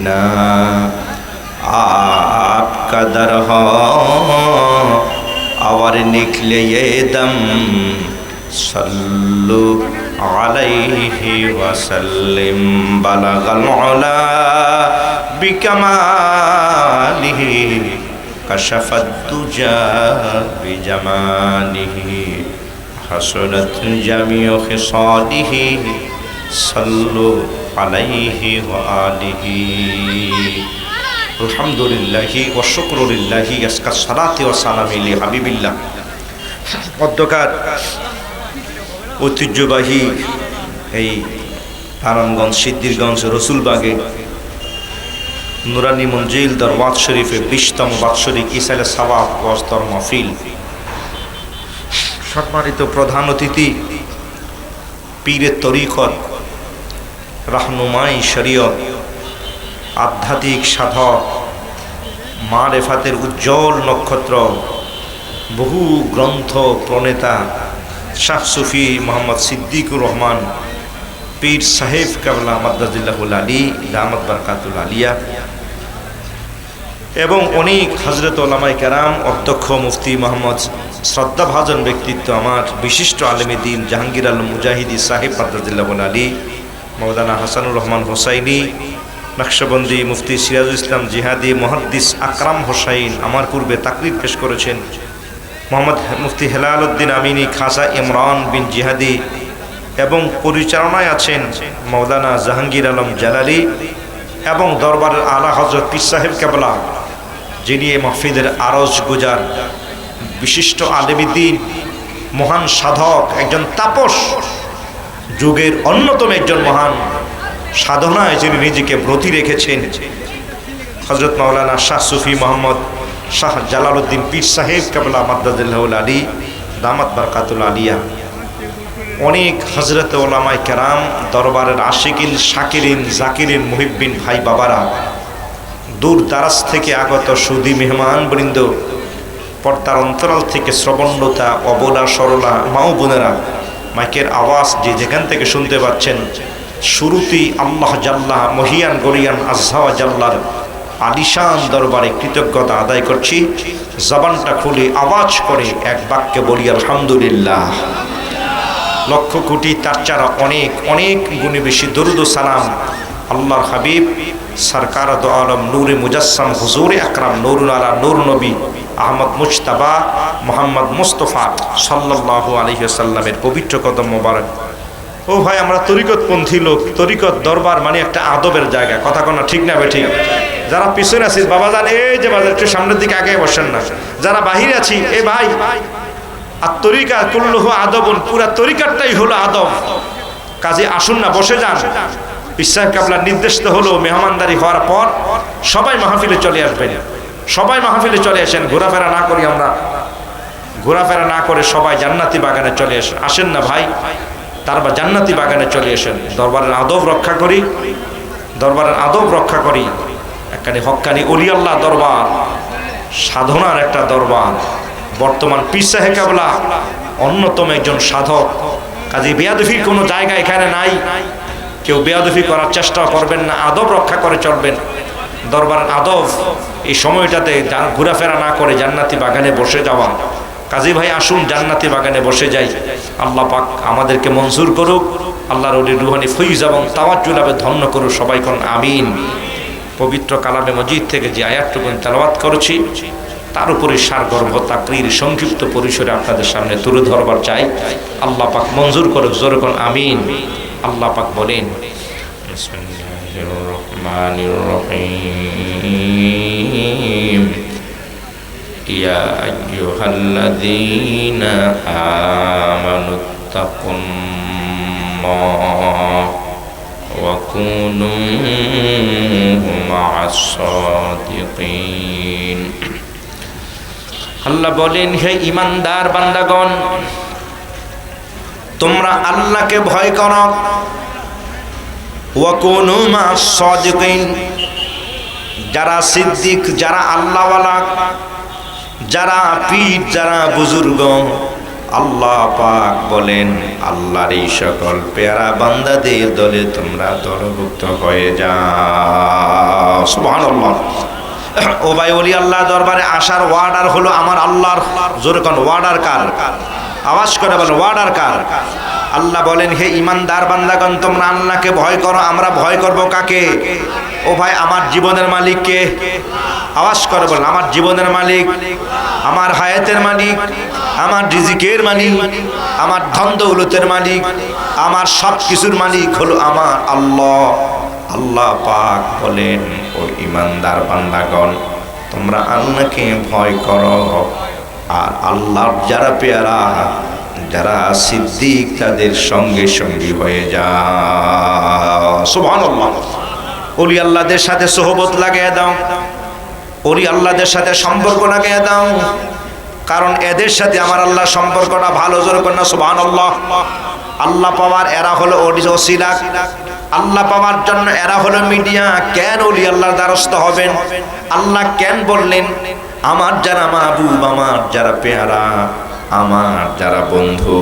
ना आपका दर हो और निकले ये दम सल्लु अलैहि वसल्लिम बलगल उला बिकमालिही कशफत दुजा बिजमालिही हसनत जमीउ खिसालिही सल्लु अलैहि व आलिहि अल्हम्दुलिल्लाहि व शुक्रुलिल्लाहि अस्का सलाति व सालामि ली हाबिबिल्लाह। অধ্যকার ঐতিহ্যবাহী এই নারায়ণগঞ্জ সিদ্ধিরগঞ্জ রসুলবাগে নুরানি মঞ্জিল দরওয়াজ শরীফে 20তম বাৎসরিক ইসালে সাওয়াব ওয়াজতর মাহফিল। সম্মানিত প্রধান অতিথি, পীরে তরিকত, রাহনুমাই শরীয়ত, আধ্যাত্মিক সাধক, মারেফাতের উজ্জ্বল নক্ষত্র, বহু গ্রন্থ প্রণেতা শাহ সুফি মোহাম্মদ সিদ্দিকুর রহমান পীর সাহেব কাবলা মাদ্দাজিল্লাহুল আলী দামাত বারকাতুল আলিয়া এবং অনেক হযরত ওলামায়ে কেরাম, অধ্যক্ষ মুফতি মোহাম্মদ শ্রদ্ধাভাজন ব্যক্তিত্ব আমার বিশিষ্ট আলেমে দ্বীন জাহাঙ্গীর আলম মুজাহিদি সাহেব মাদ্দাজিল্লাহুল আলী, মওলানা হাসানুর রহমান হোসাইনি, নকশবন্দি মুফতি সিরাজুল ইসলাম জিহাদি, মুহাদ্দিস আকরাম হোসাইন আমার পূর্বে তাকরির পেশ করেছেন, মোহাম্মদ মুফতি হেলাল উদ্দিন আমিনী, খাজা ইমরান বিন জিহাদি এবং পরিচালনায় আছেন মওলানা জাহাঙ্গীর আলম জালালি এবং দরবারের আলা হযরত পীর সাহেব কেবলা, যিনি এই মাহফিলের আরজ গুজার, বিশিষ্ট আলেমী দ্বীন, মহান সাধক, একজন তাপস, যুগের অন্যতম একজন মহান সাধনায় যিনি নিজেকে ব্রতী রেখেছেন, হযরত মাওলানা শাহ সুফি মোহাম্মদ শাহ জালালউদ্দিন পীর সাহেব কেবলা মাদ্দাজিল্লাহুল আলী দামাত বারকাতুল আলিয়া। অনেক হযরত ওলামায়ে কেরাম, দরবারের আশিকিন, শাকিরিন, জাকিরিন, মুহিব্বিন ভাই বাবারা, দূর দারাজ থেকে আগত সুদী মেহমান বৃন্দ, পর্দার অন্তরাল থেকে শ্রবণলতা, অবলা সরলা মা ও বোনেরা, মাইকের আওয়াজ যে যেখান থেকে শুনতে পাচ্ছেন, শুরুতেই আল্লাহ জাল্লাহ মহিয়ান গরিয়ান আযহা জাল্লার আলিশান দরবারে কৃতজ্ঞতা আদায় করছি। জবানটা খুলে আওয়াজ করে এক বাক্যে বলি আলহামদুলিল্লাহ। লক্ষ কোটি তার চারা অনেক অনেক গুণে বেশি দরুদ ও সালাম আল্লাহর হাবিব সরকার দো আলম নূরে মুজাসসাম হুজুরে আকরাম নূরুল আলা নূর নবী আহমদ মুজতাবা মোহাম্মদ মুস্তফা সাল্লাল্লাহু আলাইহি ওয়াসাল্লামের পবিত্র কদম মোবারক। ও ভাই, আমরা তরিকতপন্থী লোক, তরিকত দরবার মানে একটা আদবের জায়গা, কথা কোনা ঠিক না বেঠিক? যারা পিছনে আছিস বাবাজান, এই যে বাজার একটু সামনের দিকে আগে বসেন না। যারা বাহিরে আছি, এ ভাই, আর তরিকা কুল্লুহু আদবুন, পুরা তরিকাটাই হলো আদব। কাজে আসুন না, বসে যান। পীর সাহেব কেবলার নির্দেশ তো হলো মেহমানদারি হওয়ার পর সবাই মাহফিলে চলে আসবেন, সবাই মাহফিলে চলে আসেন। ঘোরাফেরা না করি আমরা, ঘোরাফেরা না করে সবাই জান্নাতি বাগানে চলে আসেন। আসেন না ভাই, তারপর জান্নাতি বাগানে চলে আসেন। দরবারের আদব রক্ষা করি, দরবারের আদব রক্ষা করি। একখানি হক্কানি ওলি আল্লাহ দরবার, সাধনার একটা দরবার। বর্তমান পীর সাহেব কেবলা অন্যতম একজন সাধক। কাজে বেয়াদফির কোনো জায়গা এখানে নাই, কেউ বেয়াদফি করার চেষ্টাও করবেন না, আদব রক্ষা করে চলবেন। দরবারের আদব এই সময়টাতে ঘোরাফেরা না করে জান্নাতি বাগানে বসে যাওয়া। কাজী ভাই, আসুন জান্নাতি বাগানে বসে যাই। আল্লাহ পাক আমাদেরকে মঞ্জুর করুক, আল্লাহর ওলি রুহানি ফৈজ এবং তাওয়াজ্জুল লাভে ধন্য করুক। সবাই কোন আমিন। পবিত্র কালামে মজিদ থেকে যে আয়াতটুকু তেলাওয়াত করেছি, তার উপরে সারগর্ভ তাকরীর সংক্ষিপ্ত পরিসরে আপনাদের সামনে তুলে ধরবার চাই। আল্লাহ পাক মঞ্জুর করুক, জোরে কোন আমিন। আল্লাহ পাক বলেন, বিসমিল্লাহির রহমানির রহিম, ইয়া আইয়ুহাল্লাযীনা আমানুত্তাকুল্লাহ ওয়া কুনু মা'আস সাদিকিন। আল্লাহ বলেন, হে ঈমানদার বান্দাগণ, তোমরা আল্লাহকে ভয় করো। ওয়া কুনু মা'আস সাদিকিন, যারা সিদ্দিক, যারা আল্লাহওয়ালা, যারা পীর, যারা বুজুর্গ, আল্লাহ পাক বলেন আল্লাহর এই সকল পেয়ারা বান্দাদের দলে তোমরা দলভুক্ত হয়ে যাও। সুবহানাল্লাহ। ও ভাই, ওলি আল্লাহ দরবারে আসার ওয়ার্ডার হলো আমার আল্লাহর। জোরে কোন ওয়ার্ডার কার? আওয়াজ করে বলেন ওয়ার্ডার কার? আল্লাহ বলেন হে ইমানদার বান্দাগণ, তোমরা আল্লাহকে ভয় করো। আমরা ভয় করব কাকে? ও ভাই, আমার জীবনের মালিক কে? আওয়াজ করে বলেন আমার জীবনের মালিক, আমার হায়াতের মালিক, আমার রিজিকের মালিক, আমার ধন দৌলতের মালিক, আমার সব কিছুর মালিক হলো আমার আল্লাহ। আল্লাহ পাক বলেন ও ইমানদার বান্দাগণ, তোমরা আল্লাহকে ভয় করো। আর আল্লাহর যারা পেয়ারা, যারা সিদ্দিক, তাদের সঙ্গে সঙ্গী হয়ে যাও। সুবহানাল্লাহ। ওলি আল্লাহদের সাথে সোহবত লাগিয়ে দাও, ওলি আল্লাহদের সাথে সম্পর্ক লাগিয়ে দাও, কারণ এদের সাথে আমার আল্লাহ সম্পর্কটা ভালো। জোরে কর না সুবহানাল্লাহ। আল্লাহ পাওয়ার এরা হলো ওসিলা, আল্লাহ পাওয়ার জন্য এরা হলো মিডিয়া। কেন ওলি আল্লাহর দ্বারস্থ হবেন? আল্লাহ কেন বললেন আমার যারা মাহবুব, আমার যারা পেয়ারা, আমার যারা বন্ধু,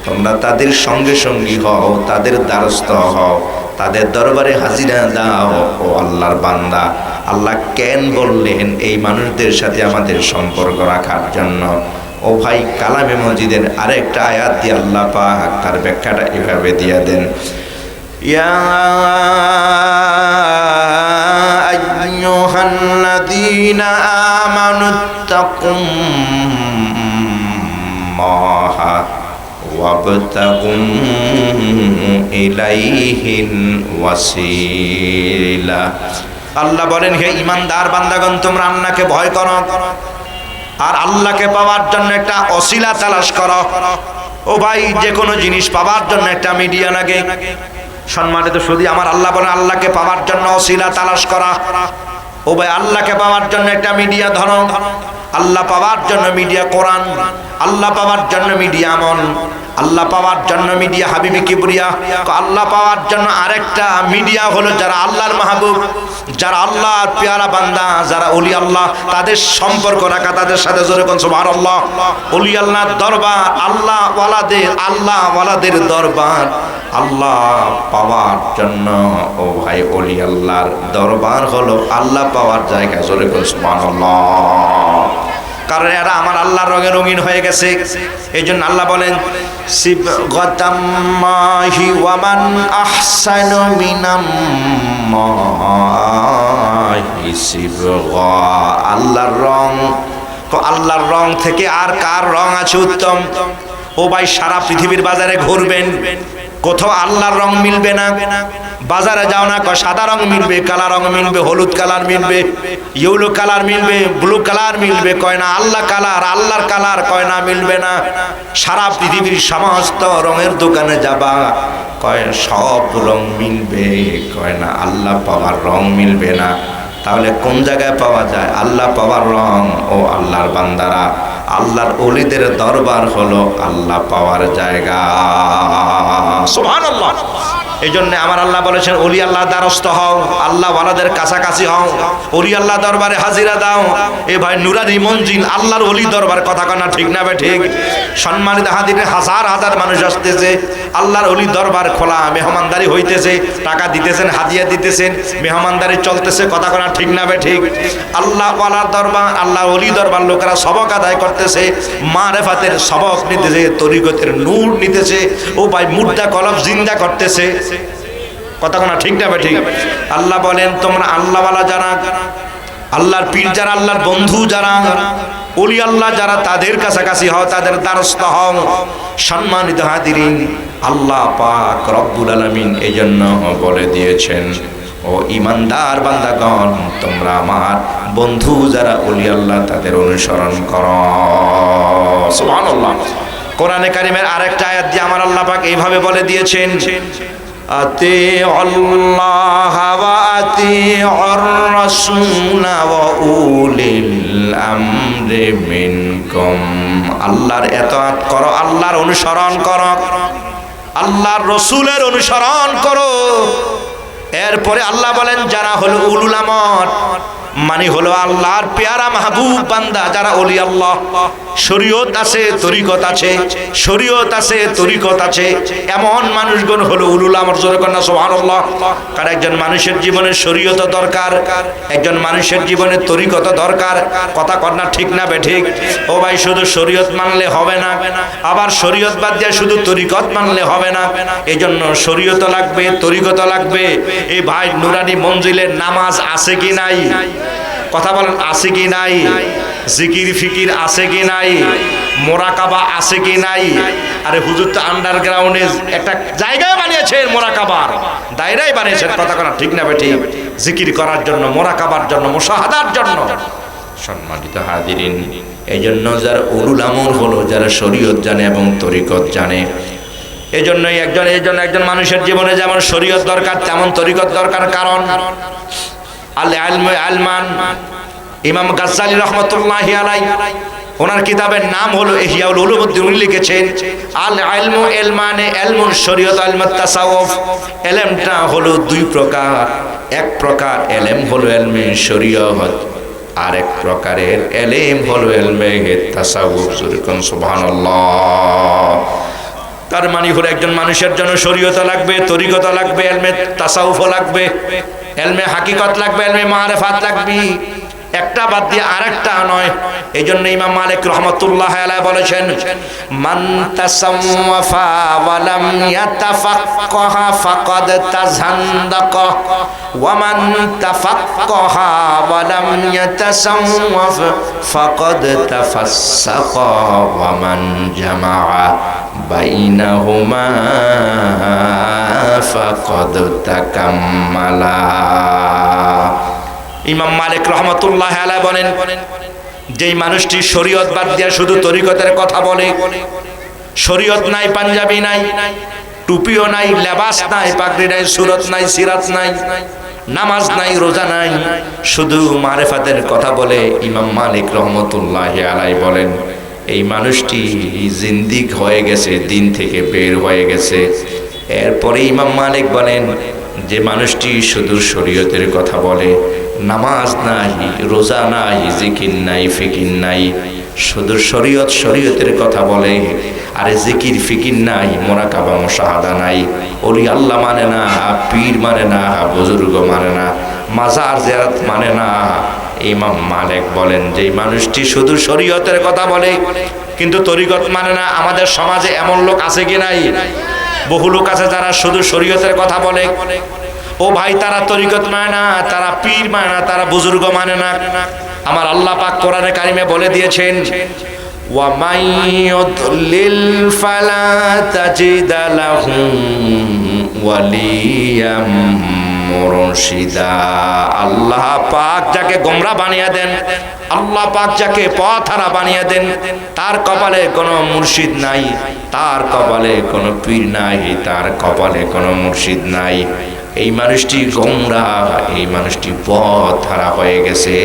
তোমরা তাদের সঙ্গে সঙ্গী হও, তাদের দ্বারস্থ হও, তাদের দরবারে হাজিরা দাও। ও আল্লাহর বান্দা, আল্লাহ কেন বললেন এই মানুষদের সাথে আমাদের সম্পর্ক রাখার জন্য? ও ভাই, কালামে মজিদের আরেকটা আয়াত দিয়ে আল্লাহ পাক তার ব্যাখ্যাটা এভাবে দিয়ে দেন, ইয়া আইয়ুহাল্লাযীনা আমানুত্তাকুল্লাহা ওয়াবতাগু ইলাইহিল ওয়াসিলা। আল্লাহ বলেন হে ঈমানদার বান্দাগণ, তোমরা আল্লাহকে ভয় করো আর আল্লাহকে পাওয়ার জন্য একটা ওসিলা তালাশ করো। ও ভাই, যে কোনো জিনিস পাওয়ার জন্য একটা মিডিয়া লাগে। সম্মানিত শুধু আমার আল্লাহ বলেন আল্লাহকে পাওয়ার জন্য ওসিলা তালাশ করা। ও ভাই, আল্লাহকে পাওয়ার জন্য একটা মিডিয়া ধরো। আল্লাহ পাওয়ার জন্য মিডিয়া কোরআন, আল্লাহ পাওয়ার জন্য মিডিয়া আমল, আল্লাহ পাওয়ার জন্য মিডিয়া হাবিবি কিবরিয়া। আল্লাহ পাওয়ার জন্য আরেকটা মিডিয়া হলো যারা আল্লাহর মাহবুব, যারা আল্লাহর পেয়ারা বান্দা, যারা ওলি আল্লাহ, তাদের সম্পর্ক রাখা, তাদের সাথে জোরে কোন সুবহানাল্লাহ। ওলি আল্লাহর দরবার, আল্লাহ ওয়ালাদের দরবার, আল্লাহ পাওয়ার জন্য। ও ভাই, ওলি আল্লাহর দরবার হলো আল্লাহ পাওয়ার জায়গা। জোরে কোন সুবহানাল্লাহ। কারণ এরা আমার আল্লাহর রঙে রঙিন হয়ে গেছে। এই জন্য আল্লাহ বলেন সিবগাতাম্মাহি ওয়া মান আহসানু মিনাল্লাহি সিবগা। আল্লাহর রং, আল্লাহর রং থেকে আর কার রং আছে উত্তম? ও ভাই, সারা পৃথিবীর বাজারে ঘুরবেন, কোথাও আল্লাহর রং মিলবে না। বাজারে যাও না, সাদা রং মিলবে, কালা রং মিলবে, হলুদ কালার মিলবে, ইয়েলো কালার মিলবে, ব্লু কালার মিলবে, কয় না আল্লাহ কালার, আল্লাহর কালার কয় না মিলবে না। সারা পৃথিবীর সমস্ত রঙের দোকানে যাবা, কয় সব রং মিলবে, কয় না আল্লাহ পাওয়ার রং মিলবে না। তাহলে কোন জায়গায় পাওয়া যায় আল্লাহ পাওয়ার রং? ও আল্লাহর বান্দারা, আল্লাহর ওলিদের দরবার হলো আল্লাহ পাওয়ার জায়গা। সুবহানাল্লাহ। এই জন্য আমার আল্লাহ বলেছেন ওলি আল্লাহ দ্বারস্থ হও, আল্লাহ ওয়ালাদের কাছাকাছি হও, ওলি আল্লাহ দরবারে হাজিরা দাও। এ ভাই, নুরানি মঞ্জিল আল্লাহর ওলি দরবার, কথা কনা ঠিক না? ঠিক। সম্মানিত হাজিরে হাজার হাজার মানুষ আসতেছে, আল্লাহর ওলি দরবার খোলা, মেহমানদারি হইতেছে, টাকা দিতেছেন, হাদিয়া দিতেছেন, মেহমানদারি চলতেছে, কথা কনা ঠিক না? ঠিক। আল্লাহ ওয়ালার দরবার, আল্লাহ ওলি দরবার, লোকেরা সবক আদায় করতেছে, মারেফাতের সবক নিতেছে, তরিকতের নূর নিতেছে। ও ভাই, মুর্দা কলব জিন্দা করতেছে, কথা কোনা ঠিক না? ঠিক। আল্লাহ বলেন তোমরা আল্লাহওয়ালা যারা, আল্লাহর পীর যারা, আল্লাহর বন্ধু যারা, ওলি আল্লাহ যারা, তাদের কাছাকাছি হও, তাদের দ্বারস্থ হও। সম্মানিত হাজিরিন, আল্লাহ পাক রব্বুল আলামিন এই জন্য বলে দিয়েছেন ও ইমানদার বান্দাগণ, তোমরা আমার বন্ধু যারা ওলি আল্লাহ, তাদের অনুসরণ করো। সুবহানাল্লাহ। কোরআনে কারিমের আরেকটা আয়াত দিয়ে আমার আল্লাহ পাক এইভাবে বলে দিয়েছেন, আতিউল্লাহ ওয়া আতিউর রাসূল ওয়া উলিল আমরি মিনকুম। আল্লাহর ইতাআত করো, আল্লাহর অনুসরণ করো, আল্লাহর রাসূলের অনুসরণ করো। এরপরে আল্লাহ বলেন যারা হলো উলুল আমর, মানে হলো আল্লাহর পেয়ারা মাহবুব বান্দা যারা ওলি আল্লাহ। শরীয়ত আছে, তরিকত আছে, শরীয়ত আছে, তরিকত আছে, এমন মানুষগুলো হলো উলুল আমর। জোরে কন্যা সুবহানাল্লাহ। কারণ একজন মানুষের জীবনে শরীয়ত দরকার, একজন মানুষের জীবনে তরিকত দরকার। কথা কন্যা ঠিক না বেঠিক? ও ভাই, শুধু শরীয়ত মানলে হবে না, আবার শরীয়ত বাদ দিয়ে শুধু তরিকত মানলে হবে না। এই জন্য শরীয়ত লাগবে, তরিকত লাগবে। এই ভাই নুরানি মঞ্জিলের নামাজ আছে কি নাই? কথা বলেন, আছে কি নাই? জিকির ফিকির আছে কি নাই? মোরাকাবা আছে কি নাই? আরে হুজুর তো আন্ডারগ্রাউন্ডে একটা জায়গায় বানিয়েছেন, মোরাকাবার দায়রাই বানিয়েছেন। কথা বলেন ঠিক না বেঠিক? জিকির করার জন্য, মোরাকাবার জন্য, মুশাহাদার জন্য। সম্মানিত হাজিরিন, এই জন্য যারা উলুল আমর হলো, যারা শরীয়ত জানে এবং তরিকত জানে, এজন্যই একজন মানুষের জীবনে যেমন শরীয়ত দরকার তেমন তরিকত দরকার। কারণ আল ইলমু আলমান, ইমাম গাজ্জালী রাহমাতুল্লাহি আলাইহি ওনার কিতাবের নাম হলো ইহইয়াউল উলুমউদ্দিন। উনি লিখেছেন আল ইলমু ইলমানে ইলমুন শরীয়ত ইলমুত তাসাউফ। ইলমটা হলো দুই প্রকার। এক প্রকার ইলম হলো ইলমে শরীয়ত, আর এক প্রকারের ইলম হলো ইলমে তাসাউফ। সুবহানাল্লাহ। তার মানে হলো একজন মানুষের জন্য শরীয়ত লাগবে, তরিকত লাগবে, ইলমে তাসাউফ লাগবে, ইলমে হাকিকত লাগবে, ইলমে মারিফাত লাগবে। একটা বাদ দিয়ে আরেকটা নয়। এই জন্য ইমাম মালিক রহমতুল্লাহ আলাইহি বলেছেন, মান তাসাওয়াফা ওয়া লাম ইয়াতাফাক্কাহা ফাকাদ তাযান্দাকা ওয়া মান তাফাক্কাহা ওয়া লাম ইয়াতাসাওয়াফ ফাকাদ তাফাসসাকা ওয়া মান জামাআ বাইনাহুমা ফাকাদ তাকাম্মালা। ইমাম মালিক রহমতুল্লাহ আলাইহি বলেন, যেই মানুষটি শরীয়ত বাদ দিয়ে শুধু তরিকতের কথা বলে, শরীয়ত নাই, পাঞ্জাবি নাই, টুপিও নাই, লেবাস নাই, পাগড়ি নাই, সুরত নাই, সিরাত নাই, নামাজ নাই, রোজা নাই, শুধু মারিফাতের কথা বলে, ইমাম মালিক রহমতুল্লাহ আলাইহি বলেন এই মানুষটি জিন্দিক হয়ে গেছে, দিন থেকে বের হয়ে গেছে। এরপরে ইমাম মালিক বলেন, যে মানুষটি শুধু শরীয়তের কথা বলে, নামাজ নাই, রোজা নাই, জিকির নাই, ফিকির নাই, শুধু শরীয়তের কথা বলে, আরে জিকির ফিকির নাই, মোরাকাবা মুশাহাদা নাই, ওলি আল্লাহ মানে না, পীর মানে না, বুজুর্গ মানে না, মাজার জিয়ারত মানে না। ইমাম মালিক বলেন যে মানুষটি শুধু শরীয়তের কথা বলে কিন্তু তরিকত মানে না। আমাদের সমাজে এমন লোক আছে কি নাই? বহু লোক আছে যারা শুধু শরীয়তের কথা বলে। ও ভাই, তারা তরিকত মানে না, তারা পীর মানে না, তারা বুজুর্গ মানে না। আমার আল্লাহ পাক কোরআনে কারিমে বলে দিয়েছেন, ওয়া মান ইউদলিল ফালা তাজিদ লাহু ওয়ালিয়াম মুরশিদা। আল্লাহ পাক যাকে গোমরা বানিয়ে দেন, আল্লাহ পাক যাকে পথহারা বানিয়ে দেন, তার কপালে কোনো মুর্শিদ নাই, তার কপালে কোনো পীর নাই, তার কপালে কোনো মুর্শিদ নাই। এই মানুষটি গোমরা, এই মানুষটি পথহারা হয়ে গেছে,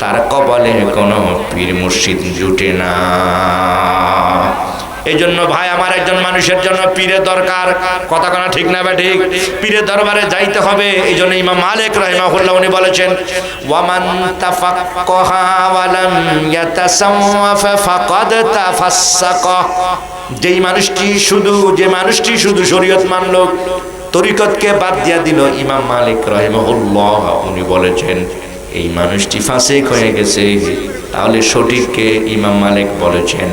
তার কপালে কোনো পীর মুর্শিদ জুটে না। এই জন্য ভাই আমার, একজন মানুষের জন্য পীরের দরকার। কথা কোনা ঠিক না ঠিক? পীরের দরবারে যাইতে হবে। এই জন্য ইমাম মালিক রাহিমাহুল্লাহ উনি বলেছেন, ওয়ামান তাফাক্কাহা ওয়া লাম ইয়াতাসাওয়াফ ফাকাদ তাফাসসাকা। যে মানুষটি শুধু শরীয়ত মানলো, তরিকতকে বাদ দিয়া দিল, ইমাম মালিক রাহিমাহুল্লাহ উনি বলেছেন এই মানুষটি ফাসিক হয়ে গেছে। তাহলে সঠিককে ইমাম মালিক বলেছেন,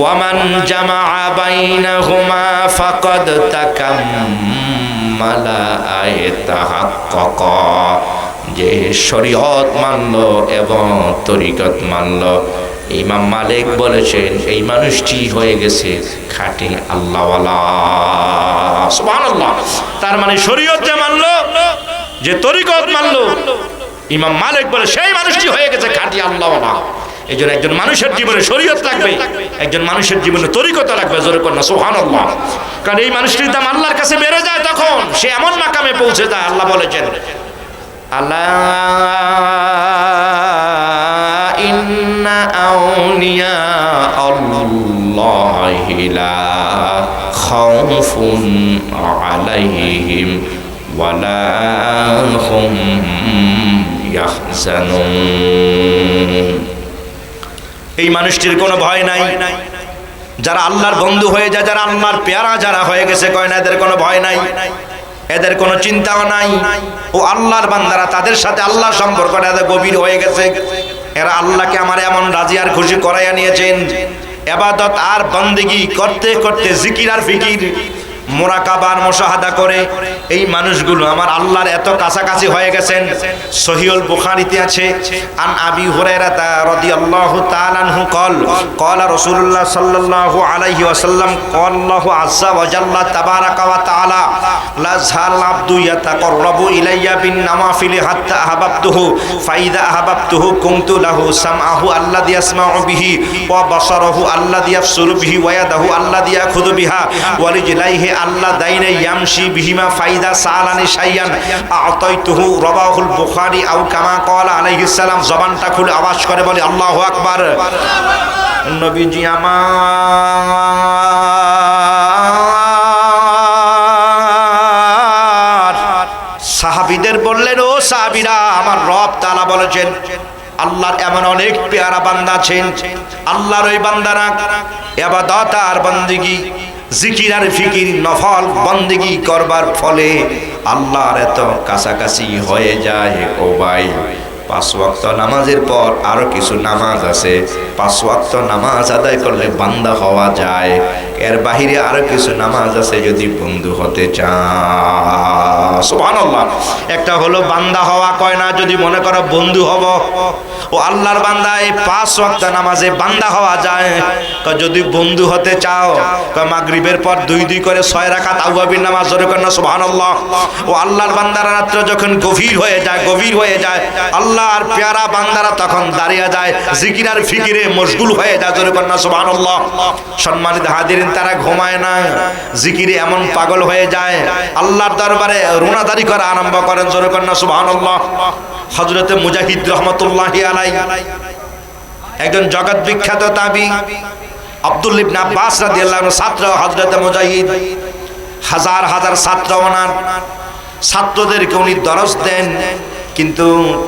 ওয়ামান জামাআ বাইনাহুমা ফাকাদ তাকাম্মালা আয়াতাহাক্কাকা। যে শরীয়ত মানলো এবং তরিকত মানলো, ইমাম মালিক বলেছেন এই মানুষটি হয়ে গেছে খাঁটি আল্লাহওয়ালা। সুবহানাল্লাহ। তার মানে শরীয়ত যে মানলো, যে তরিকত মানলো, ইমাম মালিক বলে সেই মানুষটি হয়ে গেছে খাঁটি আল্লাহওয়ালা। এই জন্য একজন মানুষের জীবনে শরীয়ত লাগবে, একজন মানুষের জীবনে তরিকত লাগবে। জোরে কর না সুবহানাল্লাহ। কারণ এই মানুষটির দাম আল্লাহর কাছে বেড়ে যায়, তখন সে এমন মাকামে পৌঁছে যায়। আল্লাহ বলেছেন, আল্লাহ ইন্না আউলিয়া আল্লাহি লা খাউফুন আলাইহিম ওয়া লা হুম يحزنون এই মানুষটির কোনো ভয় নাই। যারা আল্লাহর বন্ধু হয়ে যায়, যারা আল্লাহর পেয়ারা যারা হয়ে গেছে, কয় না এদের কোনো ভয় নাই, এদের কোনো চিন্তাও নাই। ও আল্লাহর বান্দারা, তাদের সাথে আল্লাহর সম্পর্কটা এত গভীর হয়ে গেছে। এরা আল্লাহকে আমার এমন রাজি আর খুশি করাইয়া নিয়েছেন, ইবাদত আর বন্দেগী করতে করতে জিকির আর ফিকির মুরাকাবা আর মুশাহাদা করে এই মানুষগুলো আমার আল্লাহর এত কাছাকাছি হয়ে গেছেন। সহিহুল বুখারীতে আছে, আন আবি হুরায়রা রাদিয়াল্লাহু তাআলা আনহু قال قال رسول الله صلى الله عليه وسلم قال الله عز وجل تبارك وتعالى لا زال العبد يتقرب الي بالنوافل حتى احببته فاذا احببته كنت له سمعه الذي يسمع به وبصره الذي يبصر به ويده الذي ياخذ بها ورجليه আল্লাহ দাইনে ইয়ামশি বিহিমা ফাইদা সালানি শাইয়ান আতাইতুহু রাওয়াহুল বুখারী আও কামা ক্বালা আলাইহিস সালাম। জবানটা খুলে আওয়াজ করে বলি আল্লাহু আকবার। নবীজি আমার সাহাবীদের বললেন, ও সাহাবীরা, আমার রব তাআলা বলেছেন আল্লাহর এমন অনেক পেয়ারা বান্দা আছেন, আল্লাহর ওই বান্দারা ইবাদত আর বন্দেগী, জিকির আর ফিকির, নফল বন্দেগী করবার ফলে আল্লাহর এত কাছাকাছি হয়ে যায়। ও ভাই, 5 ওয়াক্ত নামাজের পর আরো কিছু নামাজ আছে, 5 ওয়াক্ত নামাজ আদায় করলে বান্দা হওয়া যায়। এর বাহিরে আরো কিছু নামাজ আছে যদি বন্ধু হতে চাও। সুবহানাল্লাহ। একটা হলো বান্দা হওয়া, কয় না যদি মনে করো বন্ধু হব। ও আল্লাহর বান্দা, এই 5 ওয়াক্ত নামাজে বান্দা হওয়া যায়। যদি বন্ধু হতে চাও, মাগরিবের পর 2 করে 6 রাকাত আওয়াবির নামাজ জোরে করেন না সুবহানাল্লাহ। ও আল্লাহর বান্দারা রাত্র যখন গভীর হয়ে যায়, আল্লাহর পেয়ারা বান্দারা তখন দাঁড়িয়ে যায়, জিকির আর ফিকিরে মশগুল হয়ে যায় জোরে করেন না সুবহানাল্লাহ। সম্মানিত হাজিরিন, তারা ঘুমায় না, জিকিরে এমন পাগল হয়ে যায়, আল্লাহর দরবারে রুনাদারি করা আরম্ভ করেন জোরে করেন না সুবহানাল্লাহ। হযরতে মুজাহিদ রাহমাতুল্লাহি আলাইহি, একজন জগৎ বিখ্যাত তাবী, আব্দুল্লাহ ইবনে আব্বাস রাদিয়াল্লাহু আনহু ছাত্র হযরতে মুজাহিদ। হাজার হাজার ছাত্র, ওনার ছাত্রদেরকে উনি দরস দেন, কিন্তু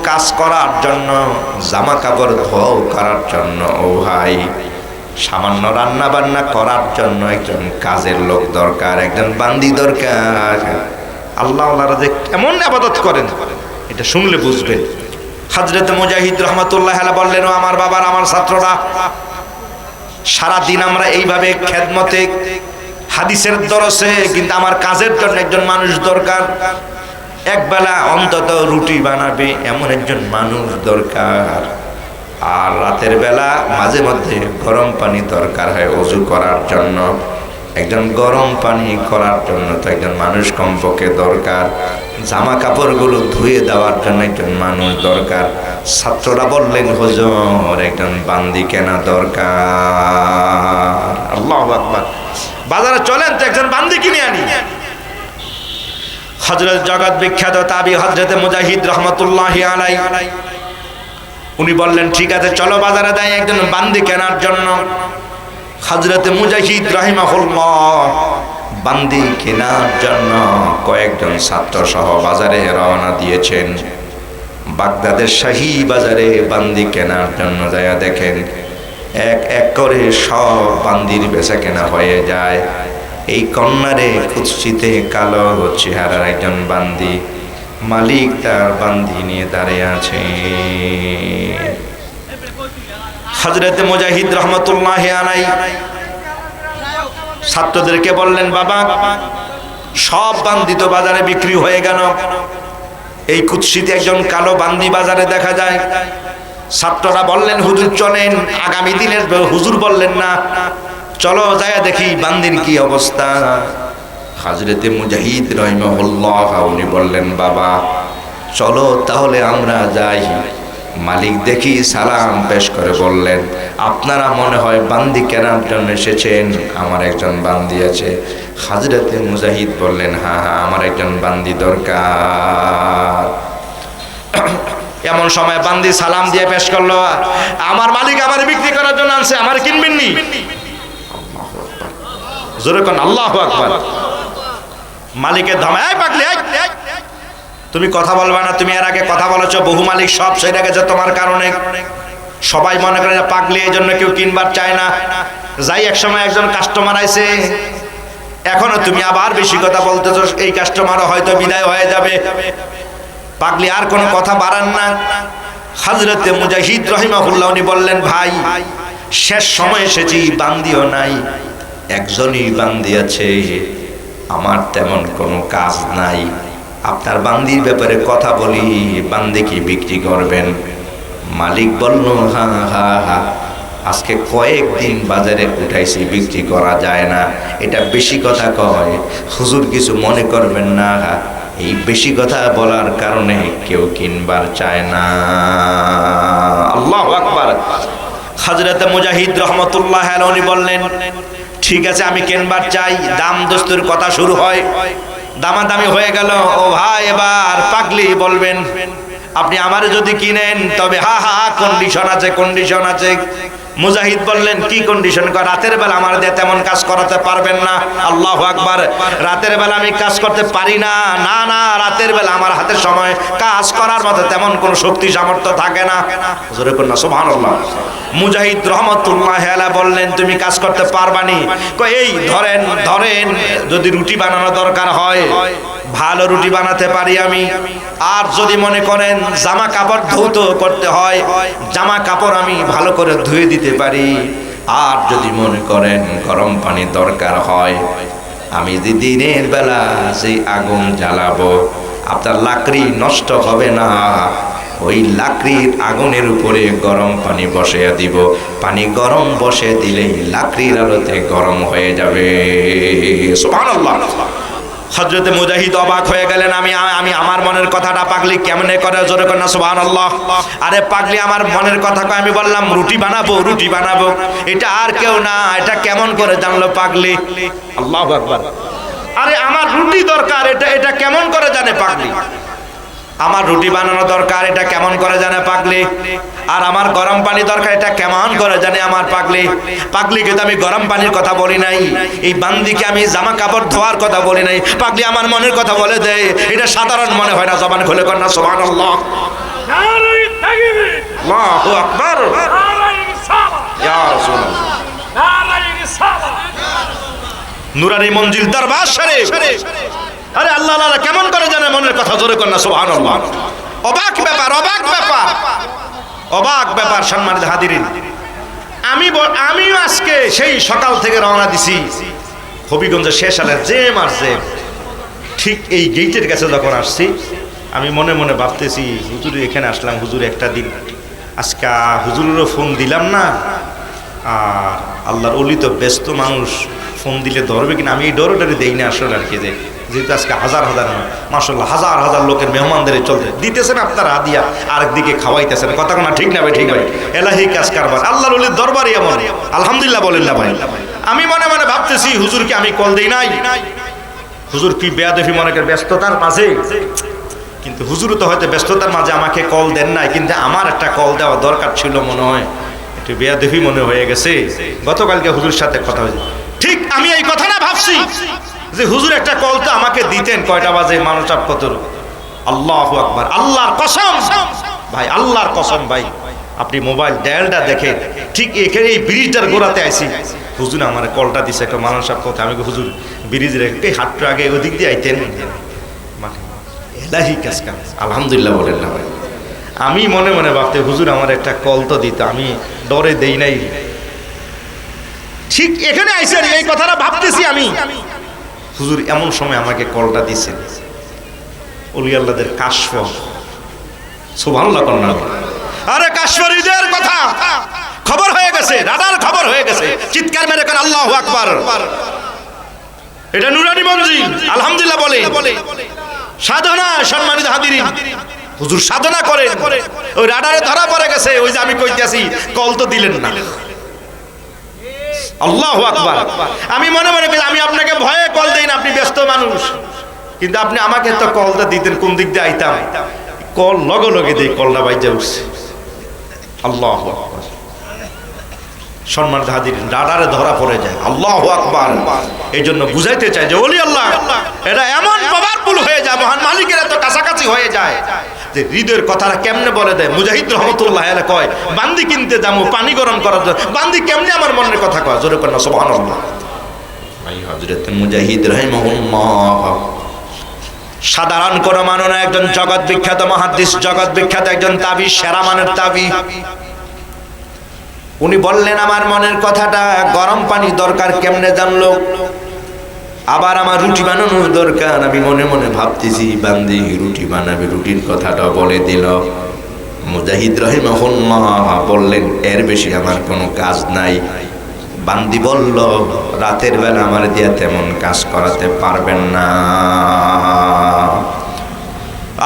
কাজ করার জন্য, জামা কাপড় ধোয়া করার জন্য, ও ভাই, সামান্য রান্না বান্না করার জন্য একজন কাজের লোক দরকার, একজন বান্দি দরকার। আল্লাহ ওনারা যে কেমন ইবাদত করেন এটা শুনলে বুঝবেন। হযরতে মুজাহিদ রাহমাতুল্লাহ আলাইহি বললেন, ও আমার বাবার, আমার ছাত্ররা, সারা দিন আমরা এইভাবে খেদমতে হাদিসের দরসে, কিন্তু আমার কাজের জন্য একজন মানুষ দরকার, একবেলা অন্তত রুটি বানাবে এমন একজন মানুষ দরকার। আর রাতের বেলা মাঝে মধ্যে গরম পানি দরকার হয় ওযু করার জন্য, একজন গরম পানি করার জন্য তো একজন মানুষ কমপক্ষে দরকার, জামা কাপড়গুলো ধুয়ে দেওয়ার জন্য একজন মানুষ দরকার। ছাত্ররা বললেন, হুজুর, একজন বান্দি কেনা দরকার। আল্লাহু আকবার। বাজারে চলেন তো একজন বান্দি কিনে আনি। হযরত জগৎ বিখ্যাত তাবী হযরতে মুজাহিদ রাহমাতুল্লাহি আলাইহি, উনি বললেন, ঠিক আছে, চলো বাজারে যাই একজন বান্দি কেনার জন্য। হযরতে মুজাহিদ রাহিমাহুল্লাহ বান্দি কেনার জন্য কয়েকজন ছাত্র সহ বাজারে রওনা দিয়েছেন। বাগদাদের শাহী বাজারে বান্দি কেনার জন্য যায় দেখেন এক এক করে সব বান্দির বেচা কেনা হয়ে যায়। এই কন্যারে কুৎসিতে কালো চেহারার একজন বান্দি, মালিক তার বান্দি নিয়ে দাঁড়িয়ে আছে। হযরতে মুজাহিদ রাহমাতুল্লাহি আলাইহি ছাত্রদেরকে বললেন, বাবা, সব বান্দি তো বাজারে বিক্রি হয়ে গেল, এই কুৎসিতে একজন কালো বান্দি বাজারে দেখা যায়। ছাত্ররা বললেন, হুজুর চলেন, আগামী দিনের। হুজুর বললেন, না, চলো যায় দেখি বান্দির কি অবস্থা। হযরতে মুজাহিদ রাহিমাহুল্লাহ উনি বললেন, বাবা চলো তাহলে আমরা যাই। মালিক দেখি সালাম পেশ করে বললেন, আপনারা মনে হয় বান্দি কেনার জন্য এসেছেন, আমার একজন বান্দি আছে। হযরতে মুজাহিদ বললেন, হ্যাঁ হ্যাঁ, আমার একজন বান্দি দরকার। এমন সময় বান্দি সালাম দিয়ে পেশ করলো, আমার মালিক আমার বিক্রি করার জন্য আনছে, আমার কিনবেন নি? জোরে কোন আল্লাহু আকবার। মালিকের ধমায় পাকলে তুমি কথা বলবা না, তুমি এর আগে কথা বলেছো, বহু মালিক সব সেরে গেছে তোমার কারণে। সবাই মনে করে যে পাগলি, এই জন্য কেউ কিনবার চায় না। যাই এক সময় একজন কাস্টমার আইছে, এখনো তুমি আবার বেশি কথা বলতেছো, এই কাস্টমারও হয়তো বিদায় হয়ে যাবে। পাগলি আর কোনো কথা বাড়ান না। হযরতে মুজাহিদ রাহিমাহুল্লাহ উনি বললেন, ভাই শেষ সময় এসেছি, বান্দিও নাই, একজনই বান্দি আছে, আমার তেমন কোনো কাজ নাই, আপনার বান্দির ব্যাপারে কথা বলি, বান্দি কি বিক্রি করবেন? মালিক বলল, হ্যাঁ হ্যাঁ হ্যাঁ, আজকে কয়েকদিন বাজারে উঠাইছি, বিক্রি করা যায় না, এটা বেশি কথা কয়, হুজুর কিছু মনে করবেন না, এই বেশি কথা বলার কারণে কেউ কিনবার চায় না। আল্লাহু আকবার। হযরত মুজাহিদ রাহমাতুল্লাহ আলাইহি বললেন, ঠিক আছে আমি কিনবার চাই। দাম দস্তুর কথা শুরু হয়, দামাদামি হয়ে গেল। ও ভাই, এবার পাগলি বলবেন, আপনি আমারে যদি কিনেন তবে হা হা কন্ডিশন আছে, কন্ডিশন আছে। মুজাহিদ বললেন, কি কন্ডিশন? রাতের বেলা আমার দিয়ে তেমন কাজ করাতে পারবেন না। আল্লাহু আকবার। রাতের বেলা আমি কাজ করতে পারি না। না না, রাতের বেলা আমার হাতে সময় কাজ করার মতো তেমন কোনো শক্তি সামর্থ্য থাকে না। জোরে করুন না সুবহানাল্লাহ। মুজাহিদ রাহমাতুল্লাহ আলাইহি বললেন, তুমি কাজ করতে পারবানি? কই এই ধরেন ধরেন, যদি রুটি বানানো দরকার হয়, ভালো রুটি বানাতে পারি আমি। আর যদি মনে করেন জামা কাপড় ধৌত করতে হয়, জামা কাপড় আমি ভালো করে ধুয়ে দিতে পারি। আর যদি মনে করেন গরম পানি দরকার হয়, আমি যে দিনের বেলা সেই আগুন জ্বালাবো, আপনার লাকড়ি নষ্ট হবে না, ওই লাকড়ির আগুনের উপরে গরম পানি বসিয়ে দিব, পানি গরম বসে দিলেই লাকড়ির আলোতে গরম হয়ে যাবে। সুবহানাল্লাহ। হযরতে মুজাহিদ অবাক হয়ে গেলেন, আমি আমার মনের কথাটা পাগলি কেমনে করে? জোরে কর না সুবহানাল্লাহ। আরে পাগলি আমার মনের কথা কয়, আমি বললাম রুটি বানাবো, রুটি বানাবো, এটা আর কেউ না, এটা কেমন করে জানলো পাগলি? আল্লাহু আকবার। আরে আমার রুটি দরকার, এটা কেমন করে জানে পাগলি? আমার রুটি বানানো দরকার, এটা কেমন করে জানে পাগলি? আর আমার গরম পানি দরকার, এটা কেমন করে জানে আমার পাগলি? পাগলিকে তো আমি গরম পানির কথা বলি নাই, এই বান্দিকে আমি জামা কাপড় ধোয়ার কথা বলি নাই। পাগলি আমার মনের কথা বলে দেয়, এটা সাধারণ মনে হয় না। জবান খুলে কর না সুবহানাল্লাহ। নারে তাকবীর, আল্লাহু আকবার, নারে রিসালাত, ইয়া রাসূলুল্লাহ, নারে রিসালাত, নুরানি মঞ্জিল দরবার শরীফ। আরে আল্লাহ আল্লাহ কেমন করে জানে মনের কথা? জোরে কর না সুবহানাল্লাহ। অবাক ব্যাপার, অবাক ব্যাপার, অবাক ব্যাপার। সম্মানিত হাজিরিন, আমিও আজকে সেই সকাল থেকে রওনা দিছি হবিগঞ্জের শেষ আলের জেম আর জেম। ঠিক এই গেটের কাছে যখন আসছি, আমি মনে মনে ভাবতেছি, হুজুর এখানে আসলাম, হুজুর একটা দিন আজকে হুজুরেরও ফোন দিলাম না, আর আল্লাহর ওলি তো ব্যস্ত মানুষ, ফোন দিলে ধরবে কিনা আমি এই ডরোডারি দেই না আসলে আর কি। যেহেতু আজকে হাজার হাজার মাশাআল্লাহ হাজার হাজার লোকের মেহমানদের চলতে দিতেছেন আপনারা হাদিয়া, আরেকদিকে খাওয়াইতেছেন, কথা কোনা ঠিক না ভাই? ঠিক ভাই, এলাহি কাজ কারবার, আল্লাহর ওলির দরবারই এমন। আলহামদুলিল্লাহ বলেন না ভাই? আমি মনে মনে ভাবতেছি, হুজুরকে আমি কল দেই নাই, হুজুর কি বেয়াদফি মনে করে ব্যস্ততার মাঝে, কিন্তু হুজুর তো হয়তো ব্যস্ততার মাঝে আমাকে কল দেন নাই, কিন্তু আমার একটা কল দেওয়া দরকার ছিল মনে হয়, একটু বেয়াদফি মনে হয়ে গেছে। গতকালকে হুজুর সাথে কথা হয়েছে, ঠিক আমি এই কথাটা ভাবছি যে হুজুর একটা কল তো আমাকে দিতেন, কয়টা বাজে মানুষ আপ কত। আল্লাহু আকবার, আল্লাহর কসম ভাই, আল্লাহর কসম ভাই, আপনি মোবাইল ডায়ালটা দেখেন, ঠিক এখানে এই ব্রিজটার গোড়াতে আইছি, হুজুর আমার কলটা দিছে একটা মানুষ আপ কত। আমি হুজুর ব্রিজের একটু হাঁটু আগে ওদিক দিয়ে আইতেন, মানে এলাহি কাজ কাজ। আলহামদুলিল্লাহ বলেন না ভাই? আমি মনে মনে ভাবতে, হুজুর আমার একটা কল তো দিত, আমি ডরে দেই নাই। ঠিক এখানে আইছেন, এই কথাটা ভাবতেছি আমি, হুজুর এমন সময় আমাকে কলটা দিছেন। ওলি আল্লাহদের কাশফ, সুবহানাল্লাহ কর না? আরে কাশফরিদের কথা খবর হয়ে গেছে, রাডার খবর হয়ে গেছে, চিৎকার মেরে কর আল্লাহু আকবার। এটা নুরানি মঞ্জিল, আলহামদুলিল্লাহ বলে সাধনা। সম্মানিত হাজিরিন, হুজুর সাধনা করেন, ওই রাডারে ধরা পড়ে গেছে, ওই যে আমি কইতেছি কল তো দিলেন না। আল্লাহু আকবার। আমি মনে মনে আমি আপনাকে ভয়ে কল দেই না, আপনি ব্যস্ত মানুষ, কিন্তু আপনি আমাকে তো কলটা দিতেন, কোন দিক দিয়ে আইতাম, কল লগে লগে দিই, কলটা বাইজা উঠছে। আল্লাহু আকবার। সম্মানিত হাজির, রাডারে ধরা পড়ে যায়। আল্লাহু আকবার। এই জন্য বুঝাইতে চাই যে ওলি আল্লাহ এটা এমন পাওয়ারফুল হয়ে যায়, মহান মালিকের এত কাছাকাছি হয়ে যায় যে হৃদয়ের কথাটা কেমনে বলে দেয়। মুজাহিদ রহমতুল্লাহ আলাইহি কয়, বান্দি কিনতে যাবো পানি গরম করার জন্য, বান্দি কেমনে আমার মনের কথা কয়, জোরে কর না সুবহানাল্লাহ। ভাই হযরত মুজাহিদ রাহিমাহুল্লাহ সাধারণ কোন মানুষ না, একজন জগৎ বিখ্যাত মুহাদ্দিস, জগৎ বিখ্যাত একজন তাবি, সেরা মানের তাবি। উনি বললেন আমার মনের কথাটা, গরম পানি দরকার কেমনে জানলো, আবার আমার রুটি বানানোর দরকার। আমি মনে মনে ভাবতেছি বান্দি রুটি বানাবে, রুটির কথাটা বলে দিল। মুজাহিদ রাহিমাহুল্লাহ বললেন এর বেশি আমার কোনো কাজ নাই। বান্দি বলল রাতের বেলা আমার দিয়া তেমন কাজ করাতে পারবেন না।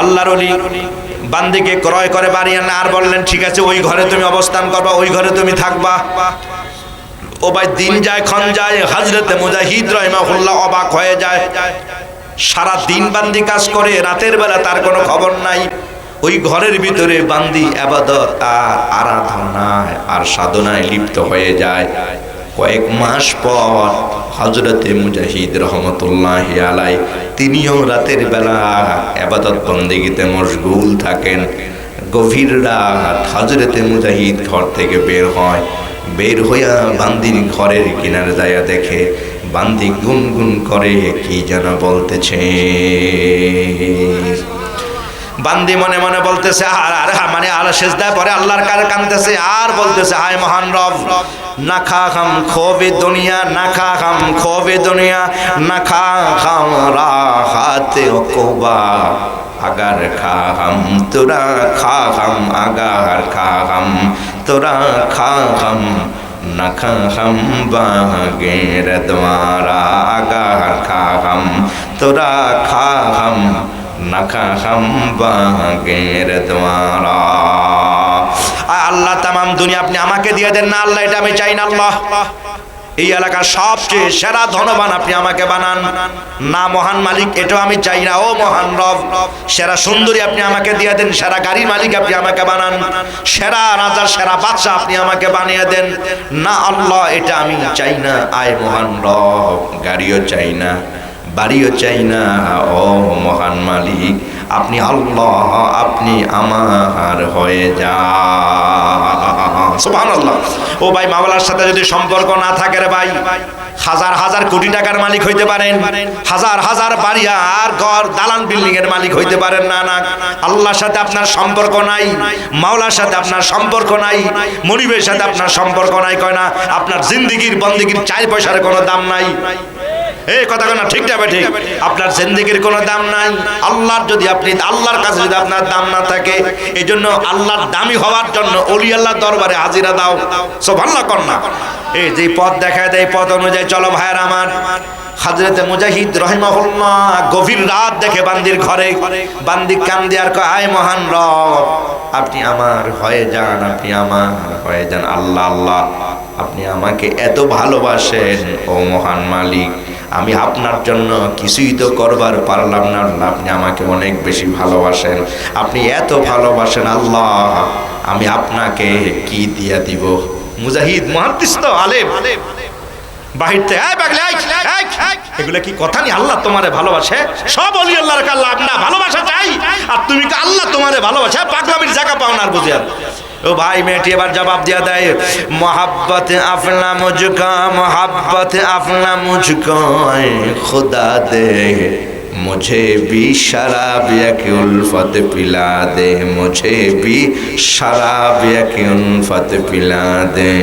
আল্লাহর ওলি বান্দিকে ক্রয় করে বাড়ি আনলেন আর বললেন ঠিক আছে ওই ঘরে তুমি অবস্থান করবা, ওই ঘরে তুমি থাকবা। ও ভাই দিন যায় ক্ষণ যায়, হযরতে মুজাহিদ রাহিমাহুল্লাহ অবাক হয়ে যায়। সারা দিন বান্দি কাজ করে, রাতের বেলা তার কোনো খবর নাই। ওই ঘরের ভিতরে বান্দি ইবাদত আর আরাধনায় আর সাধনায় লিপ্ত হয়ে যায়। কয়েক মাস পর হযরতে মুজাহিদ রহমতুল্লাহি আলাইহি তিনিও রাতের বেলা ইবাদত বন্দেগীতে মশগুল থাকেন। গভীর রাত হযরতে মুজাহিদ ঘর থেকে বের হয়। বের হইয়া বান্দির ঘরের কিনারে যাইয়া দেখে বান্দি গুনগুন করে কি যেন বলতেছে। বান্দি মনে মনে বলতেছে মানে সেজদায় পরে আল্লাহর কাছে কাঁদতেছে আর বলতেছে হায় মহান রব, না খা খাম খোবে দুনিয়া, না খা খাম খোবে দুনিয়া, না খা খাম রাহাতে ওকুবা, আগার খা হাম তোরা খা হাম, আগার খা হাম তোরা খা হাম, না খা হাম বাগের দ্বারা, আগার খা হাম তোরা খা হাম, না খা হাম বাগের দ্বারা। আল্লাহ তামাম দুনিয়া আপনি আমাকে দিয়ে দেন না আল্লাহ, এটা আমি চাই না আল্লাহ। এই এলাকার সবচেয়ে সেরা ধনবান আপনি আমাকে বানান না মহান মালিক, এটাও আমি চাই না। ও মহান রব, সেরা সুন্দরী আপনি আমাকে দিয়ে দেন, সেরা গাড়ির মালিক আপনি আমাকে বানান, সেরা রাজার সেরা বাদশা আপনি আমাকে বানিয়ে দেন না আল্লাহ, এটা আমি চাই না। আয় মহান রব, গাড়িও চাই না, বাড়িও চাই না। ও মহান মালিক আপনি আল্লাহ, আপনি আমার হয়ে যান। সুবহানাল্লাহ। ও ভাই মাওলার সাথে যদি সম্পর্ক না থাকে রে ভাই, হাজার হাজার কোটি টাকার মালিক হইতে পারেন, হাজার হাজার বাড়ি আর ঘর দালান বিল্ডিং এর মালিক হইতে পারেন না, না আল্লাহর সাথে আপনার সম্পর্ক নাই, মাওলার সাথে আপনার সম্পর্ক নাই, মনিবের সাথে আপনার সম্পর্ক নাই, কয় না আপনার জিন্দেগির বন্দেগীর 4 পয়সার কোনো দাম নাই। এই কথা না ঠিক না ঠিক, আপনার জিন্দেগির কোনো দাম নাই। আল্লাহর যদি আপনি আল্লাহর কাছে যদি আপনার দাম না থাকে, এই জন্য আল্লাহর দামি হওয়ার জন্য ওলি আল্লাহর দরবারে হাজিরা দাও। সুবহানাল্লাহ কর না। এই যে পথ দেখায় দেয় পথ অনুযায়ী চলো ভাইয়ের আমার। হযরতে মুজাহিদ রাহিমাহুল্লাহ গভীর রাত দেখে বান্দির ঘরে, বান্দি কান্দে আর কয় আয় মহান রব আপনি আমার হয়ে যান, আপনি আমার হয়ে যান। আল্লাহ আল্লাহ আপনি আমাকে এত ভালোবাসেন ও মহান মালিক, আমি আপনার জন্য কিছুই তো করবার পারলাম না, আপনি আমাকে অনেক বেশি ভালোবাসেন, আপনি এত ভালোবাসেন আল্লাহ, আমি আপনাকে কি দিয়া দিব। মুজাহিদ মুহাদ্দিস তো আলেম, বাহিরতে এগুলা কি কথা নি? আল্লাহ তোমারে ভালোবাসে, সব ওলি আল্লাহর আল্লাহ আপনার ভালোবাসা চাই, আর তুমি কি আল্লাহ তোমারে ভালোবাসে? পাগলামির জায়গা পাও না আর বুঝিয়া। ও ভাই মেয়েটি এবার জবাব দিয়া দেয়, মোহাব্বত আফলা মুঝকা, মোহাব্বত আফলা মুঝকো খুদা দে, मुझे भी शराब की उल्फत पिला दे, मुझे भी शराब की उल्फत पिला दे।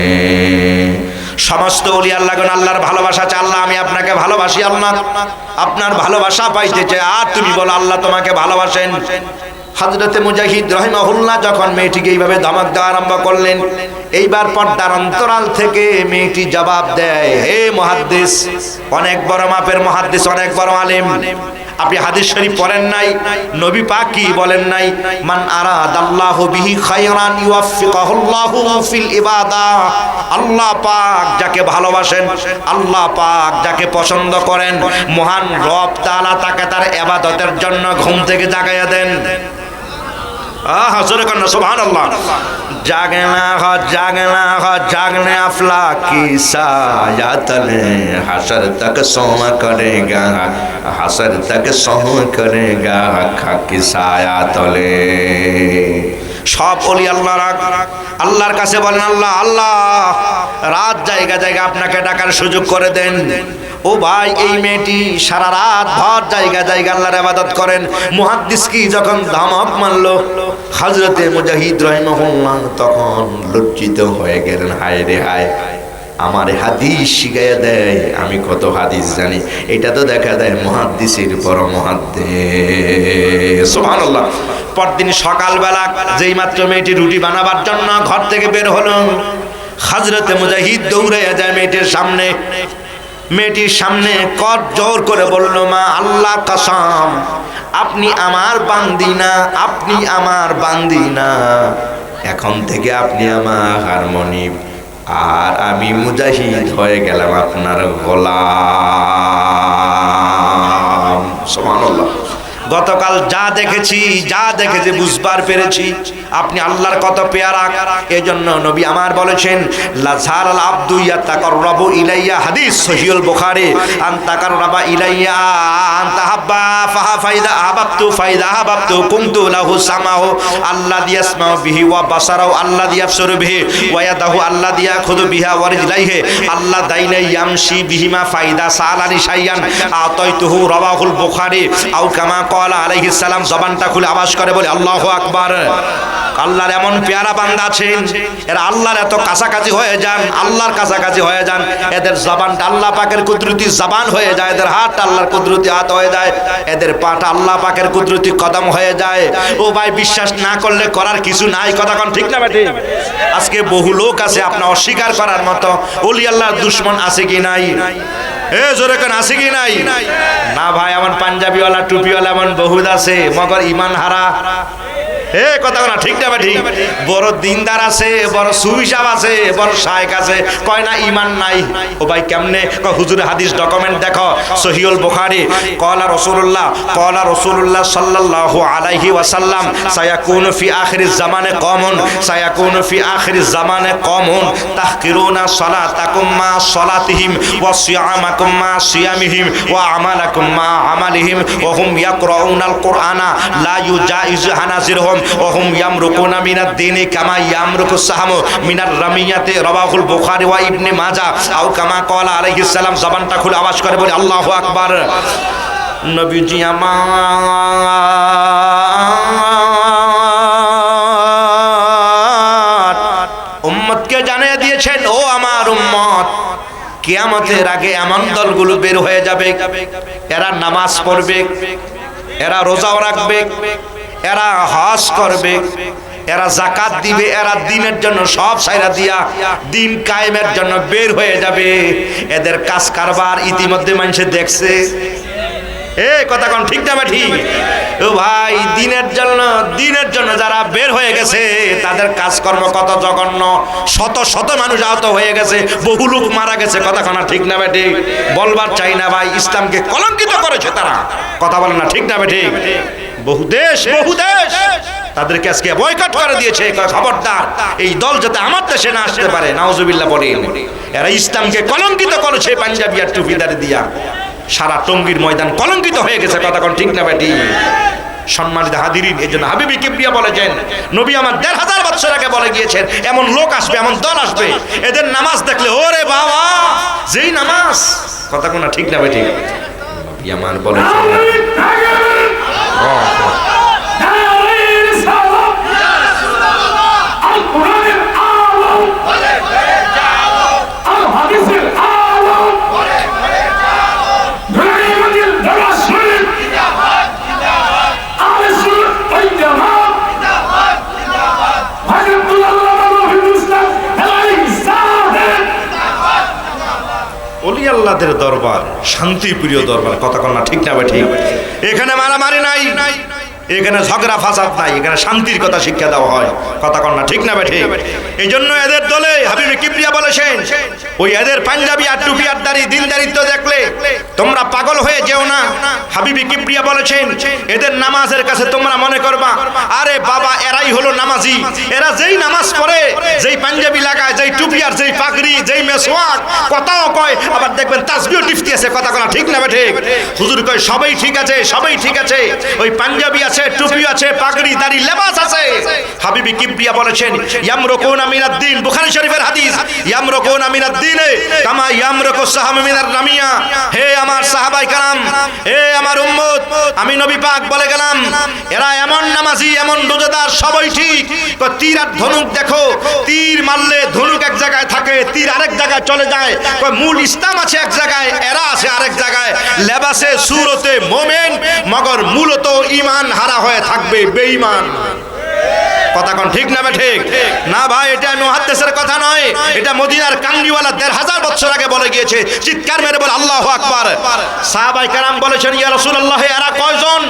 সমস্ত ওলি আল্লাহগণ আল্লাহর ভালোবাসা চায়, আল্লাহ আমি আপনাকে ভালোবাসি, আল্লাহ আপনার ভালোবাসা পাইতে চাই, আর তুমি বলো আল্লাহ তোমাকে ভালোবাসেন। হযরতে মুজাহিদ রাহিমাহুল্লাহ যখন মেয়েটিকে এইভাবে ধমক দেওয়া আরম্ভ করলেন, এইবার পর্দার অন্তরাল থেকে মেয়েটি জবাব দেয়, হে মুহাদ্দিস, অনেক বড় মাপের মুহাদ্দিস, অনেক বড় আলেম, আপনি হাদিস শরীফ পড়েন নাই? নবী পাক কি বলেন নাই? মান আরাদাল্লাহু বিহি খায়রান ইউফিকাহুল্লাহু ফিল ইবাদাহ। আল্লাহ পাক যাকে ভালোবাসেন, আল্লাহ পাক যাকে পছন্দ করেন, মহান রব তাআলা তাকে তার ইবাদতের জন্য ঘুম থেকে জাগাইয়া দেন। জোরে কন্যা সুবহানাল্লাহ। जागना अफला की साया तले हसर तक सो करेगा, हसर तक सो करेगा खाकी साया तले। সব ওলি আল্লাহর আল্লাহর কাছে বলেন, আল্লাহ আল্লাহ রাত জায়গা জায়গা আপনাকে ডাকার সুযোগ করে দেন। ও ভাই, এই মেয়েটি সারা রাত ভর জায়গা জায়গা আল্লাহর ইবাদত করেন। মুহাদ্দিস কি যখন ধমক মারলো হযরতে মুজাহিদ রাহিমাহুল্লাহ তখন লজ্জিত হয়ে গেলেন। হায় রে হায়, আমার হাদিস শিখাইয়া দেয়, আমি কত হাদিস জানি। এটা তো দেখা দেয় মুহাদ্দিসের পর মুহাদ্দিস। সুবহানাল্লাহ। পরদিন সকালবেলা যেই মাত্র মেয়েটি রুটি বানাবার জন্য ঘর থেকে বের হলো, হযরতে মুজাহিদ দৌড়াইয়া যায় মেয়েটির সামনে। মেয়েটির সামনে কর জোর করে বলল, মা আল্লাহ কসম, আপনি আমার বান্দি না, আপনি আমার বান্দি না, এখন থেকে আপনি আমার হারমোনিয়াম, আর আমি মুজাহিদ হয়ে গেলাম আপনার গোলাম। সুবহানাল্লাহ। গতকাল যা দেখেছি বুঝবার পেরেছি আপনি আল্লাহর কত পেয়ারা। এজন্য নবী আমার বলেছেন, লাযারাল আবদু ইয়াতাকাররাবু ইলাইয়া, হাদিস সহিহুল বুখারী, আন তাকাররাবা ইলাইয়া আন তাহাব্বা ফাইদা আহাবতু ফাইদা আহাবতু কুনতু লাহু সামাহু আল্লাযী ইয়াসমাউ বিহি ওয়া বাসারাহু আল্লাযী ইয়াবসুরু বিহি ওয়া ইয়াদাহু আল্লাযী ইয়াখুযু বিহা ওয়া রিজলাইহি আল্লাযাইনা ইয়ামশি বিহিমা ফাইদা সালানি শাইয়ান আতাইতুহু। রাওয়াহুল বুখারী। আও কামা আলাইহিস সালাম জবানটা খুলে আওয়াজ করে বলে আল্লাহু আকবার। আল্লাহর এমন পেয়ারা বান্দা আছেন, এরা আল্লাহর এত কাছাকাছি হয়ে যান, আল্লাহর কাছাকাছি হয়ে যান, এদের জবানটা আল্লাহ পাকের কুদরতি জবান হয়ে যায়, এদের হাতটা আল্লাহর কুদরতি হাত হয়ে যায়, এদের পাটা আল্লাহ পাকের কুদরতি কদম হয়ে যায়। ও ভাই, বিশ্বাস না করলে করার কিছু নাই, কথা কোন ঠিক না বেঠিক? আজকে বহু লোক আছে আপনার অস্বীকার করার মতো। ওলি আল্লাহর দুশমন আছে কি নাই? জোরে কেন আছে কি নাই? না ভাই, এমন পাঞ্জাবিওয়ালা টুপিওয়ালা এমন বহুত আছে, মগর ইমান হারা। কথা না ঠিক না ঠিক? বড় দিনদার আছে, বড় সুবিশাব আছে, বড় শায়েখ আছে, কয় না ইমান নাই। ও ভাই কেমনে? হুজুরের হাদিস ডকুমেন্ট দেখো, সহিহুল বুখারী। ক্বালা রাসূলুল্লাহ সাল্লাল্লাহু আলাইহি ওয়াসাল্লাম, সায়াকুনু ফি আখিরিজ জামানে কওমুন, সায়াকুনু ফি আখিরিজ জামানে কওমুন তাহকিরুনা সালাতাকুম মা সালাতিহিম ওয়া সিয়ামাকুম মা সিয়ামিহিম ওয়া আমালাকুম মা আমালিহিম ওয়া হুম ইয়াকরাউনাল কুরআনা লা ইউজাইজু হানাজিরহুম ওহুম ইয়ামরুকুনা মিনাদ দীনি কামা ইয়ামরুকুস সাহামু মিনার রামিয়াতে। রাওয়াহুল বুখারী ওয়া ইবনে মাজাহ। আও কামা ক্বালা আলাইহিস সালাম, জবানটা খুলে আওয়াজ করে বলি আল্লাহু আকবার। নবীজি আমার উম্মতকে জানিয়ে দিয়েছেন, ও আমার উম্মত, কিয়ামতের আগে এমন দলগুলো বের হয়ে যাবে, এরা নামাজ পড়বে, এরা রোজাও রাখবে, এরা হজ করবে, এরা যাকাত দিবে, এরা দ্বীনের জন্য সব ছাইরা দিয়া দ্বীন কায়েমের জন্য বের হয়ে যাবে। এদের কাজ কারবার ইতিমধ্যে মানুষে দেখছে। কথা কোন ঠিক না ঠিক? ও ভাই, দ্বীনের জন্য যারা বের হয়ে গেছে তাদের কাজকর্ম কত জঘন্য। শত শত মানুষ আহত হয়ে গেছে, বহু লোক মারা গেছে, কথা কোন ঠিক না ঠিক? বলবার চাই না ভাই, ইসলামকে কলঙ্কিত করেছে তারা, কথা বলে না ঠিক না ঠিক? বহু দেশ তাদেরকে আজকে বয়কট করে দিয়েছে। খবরদার, এই দল যাতে আমার দেশে না আসতে পারে, নাউজুবিল্লাহ বলেন। এরা ইসলামকে কলঙ্কিত করেছে পাঞ্জাবি আর টুপিদারি দিয়া। সারা টঙ্গীর ময়দান কলঙ্কিত হয়ে গেছে, কথা কোন ঠিক না বেটি? সম্মানিত হাদিরিন, এই জন্য হাবিবি কিবরিয়া বলেছেন, নবী আমার ১৫০০ বছর আগে বলে গিয়েছেন, এমন লোক আসবে, এমন দল আসবে, এদের নামাজ দেখলে ওরে বাবা, যেই নামাজ, কথা কোন ঠিক না বেটি? নবী আমার বলেছেন, ওলি আল্লাহদের দরবার শান্তিপ্রিয় দরবার, কথা কন না ঠিক না ভাই ঠিক? এখানে মারামারি নাই, এখানে ঝগড়া ফাসাদ নাই, এখানে শান্তির কথা শিক্ষা দেওয়া হয়। কথা কন না ঠিক না বেঠে? এই জন্য এদের দলে হাবিবে কিবরিয়া বলেছেন, ওই এদের পাঞ্জাবি আর টুপি আর দাড়ি দিনদারিত্ব দেখলে তোমরা পাগল হয়ে যেও না। হাবিবে কিবরিয়া বলেছেন, এদের নামাজের কাছে তোমরা মনে করবা আরে বাবা এরাই হলো নামাজি। এরা যেই নামাজ পড়ে, যেই পাঞ্জাবি লাগায়, যেই টুপি আর যেই পাগড়ি, যেই মেসওয়াক, কথাও কয়, আবার দেখবেন তাসবিহ টিপতে আছে। কথা কনা ঠিক না বেঠে? হুজুর কয় সবাই ঠিক আছে, সবাই ঠিক আছে, ওই পাঞ্জাবি আছে, টুপি আছে, পাগড়ি, দাড়ি, লেবাস আছে। হাবিবে কিবরিয়া বলেছেন, ইয়ামরুকুনা মিনাদ-দ্বীন, বুখারী শরীফের হাদিস, ইয়ামরুকুনা মিনাদ-দ্বীনে কামা ইয়ামরুকু সাহাম মিনার রামিয়া। হে আমার সাহাবায়ে কেরাম, হে আমার উম্মত, আমি নবী পাক বলে গেলাম এরা এমন নামাজি, এমন রোজাদার, সবাই ঠিক। তীর আর ধনুক দেখো, তীর মারলে ধনুক এক জায়গায় থাকে, তীর আরেক জায়গায় চলে যায়। মূল ইসলাম আছে এক জায়গায়, এরা আছে আরেক জায়গায়। লেবাসে সুরতে মোমেন, মগর মূলত ঈমান হারা হয়ে থাকবে, বেঈমান। কথা কোন ঠিক না ঠিক? না ভাই, এটা মুহাদ্দিসের কথা নয়, এটা মদিনার কামলিওয়ালা ১৫০০ বছর আগে বলে গিয়েছে। চিৎকার মেরে বল আল্লাহু আকবার। সাহাবায়ে কেরাম বলেছেন, ইয়া রাসূলুল্লাহ এরা কয়জন?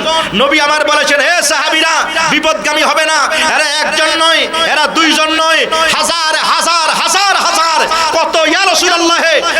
নবী আমার বলেছেন, হে সাহাবীরা বিপদগামী হবে না, এরা একজন নয়, এরা দুইজন নয়, হাজার হাজার হাজার হাজার। কত ইয়া রাসূলুল্লাহ?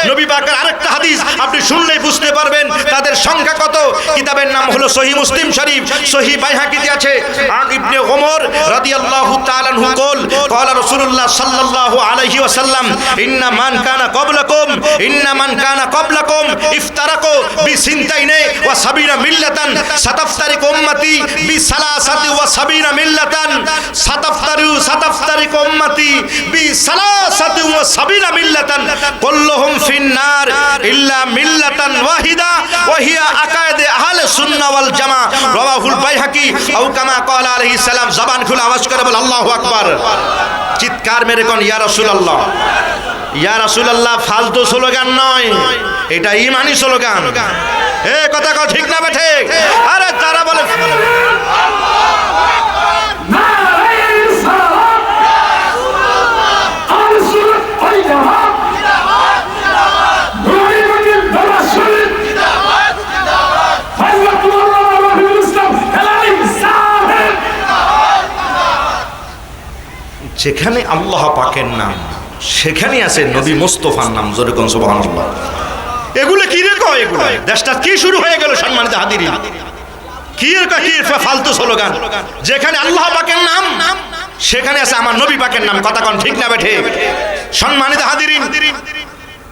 নবী পাকের আরেকটা হাদিস আপনি শুনলেই বুঝতে পারবেন তাদের সংখ্যা কত। কিতাবের নাম হলো সহিহ মুসলিম শরীফ, সহিহ বাইহাকিতে আছে। আন ইবনে ওমর রাদিয়াল্লাহু তাআলা আনহু কল ক্বালা রাসূলুল্লাহ সাল্লাল্লাহু আলাইহি ওয়াসাল্লাম, ইন্না মান কানা ক্বাবলাকুম ইফতারাকু বিসিনতাইনি ওয়া সাবিনা মিল্লাতান সাতাফতারিকু উম্মতি বিসালাসাতি ওয়া সাবিনা মিল্লাতান সাতাফতারিকু উম্মতি বিসালাসাতি ওয়া সাবিনা মিল্লাতান কুল্লুহুম ফিন্নার ইল্লা মিল্লাতান ওয়াহিদা ওয়া হিয়া আকায়েদে আহলে সুন্নাহ ওয়াল জামা। রাওয়াহুল বাইহাকি আও কামা ক্বালা আলাইহিস সালাম। জবান খুলে আওয়াজ করে বল আল্লাহু আকবার। চিৎকার মেরে কোন ইয়া রাসূলুল্লাহ। ইয়া রাসূলুল্লাহ ফালতু স্লোগান নয়, এটা ঈমানি স্লোগান। এ কথা কও ঠিক না বেঠে? আরে তারা বলে যেখানে আল্লাহ পাকের নাম সেখানে আছে নবী মুস্তাফার নাম। জোরে কোন সুবহানাল্লাহ। এগুলো কি রে কয়? এগুলো দেশটা কি শুরু হয়ে গেল? সম্মানিত হাজিরিন, কি ফালতু স্লোগান? যেখানে আল্লাহ পাকের নাম সেখানে আছে আমার নবী পাকের নাম। কথা কোন ঠিক না বেঠে? সম্মানিত হাজিরিন,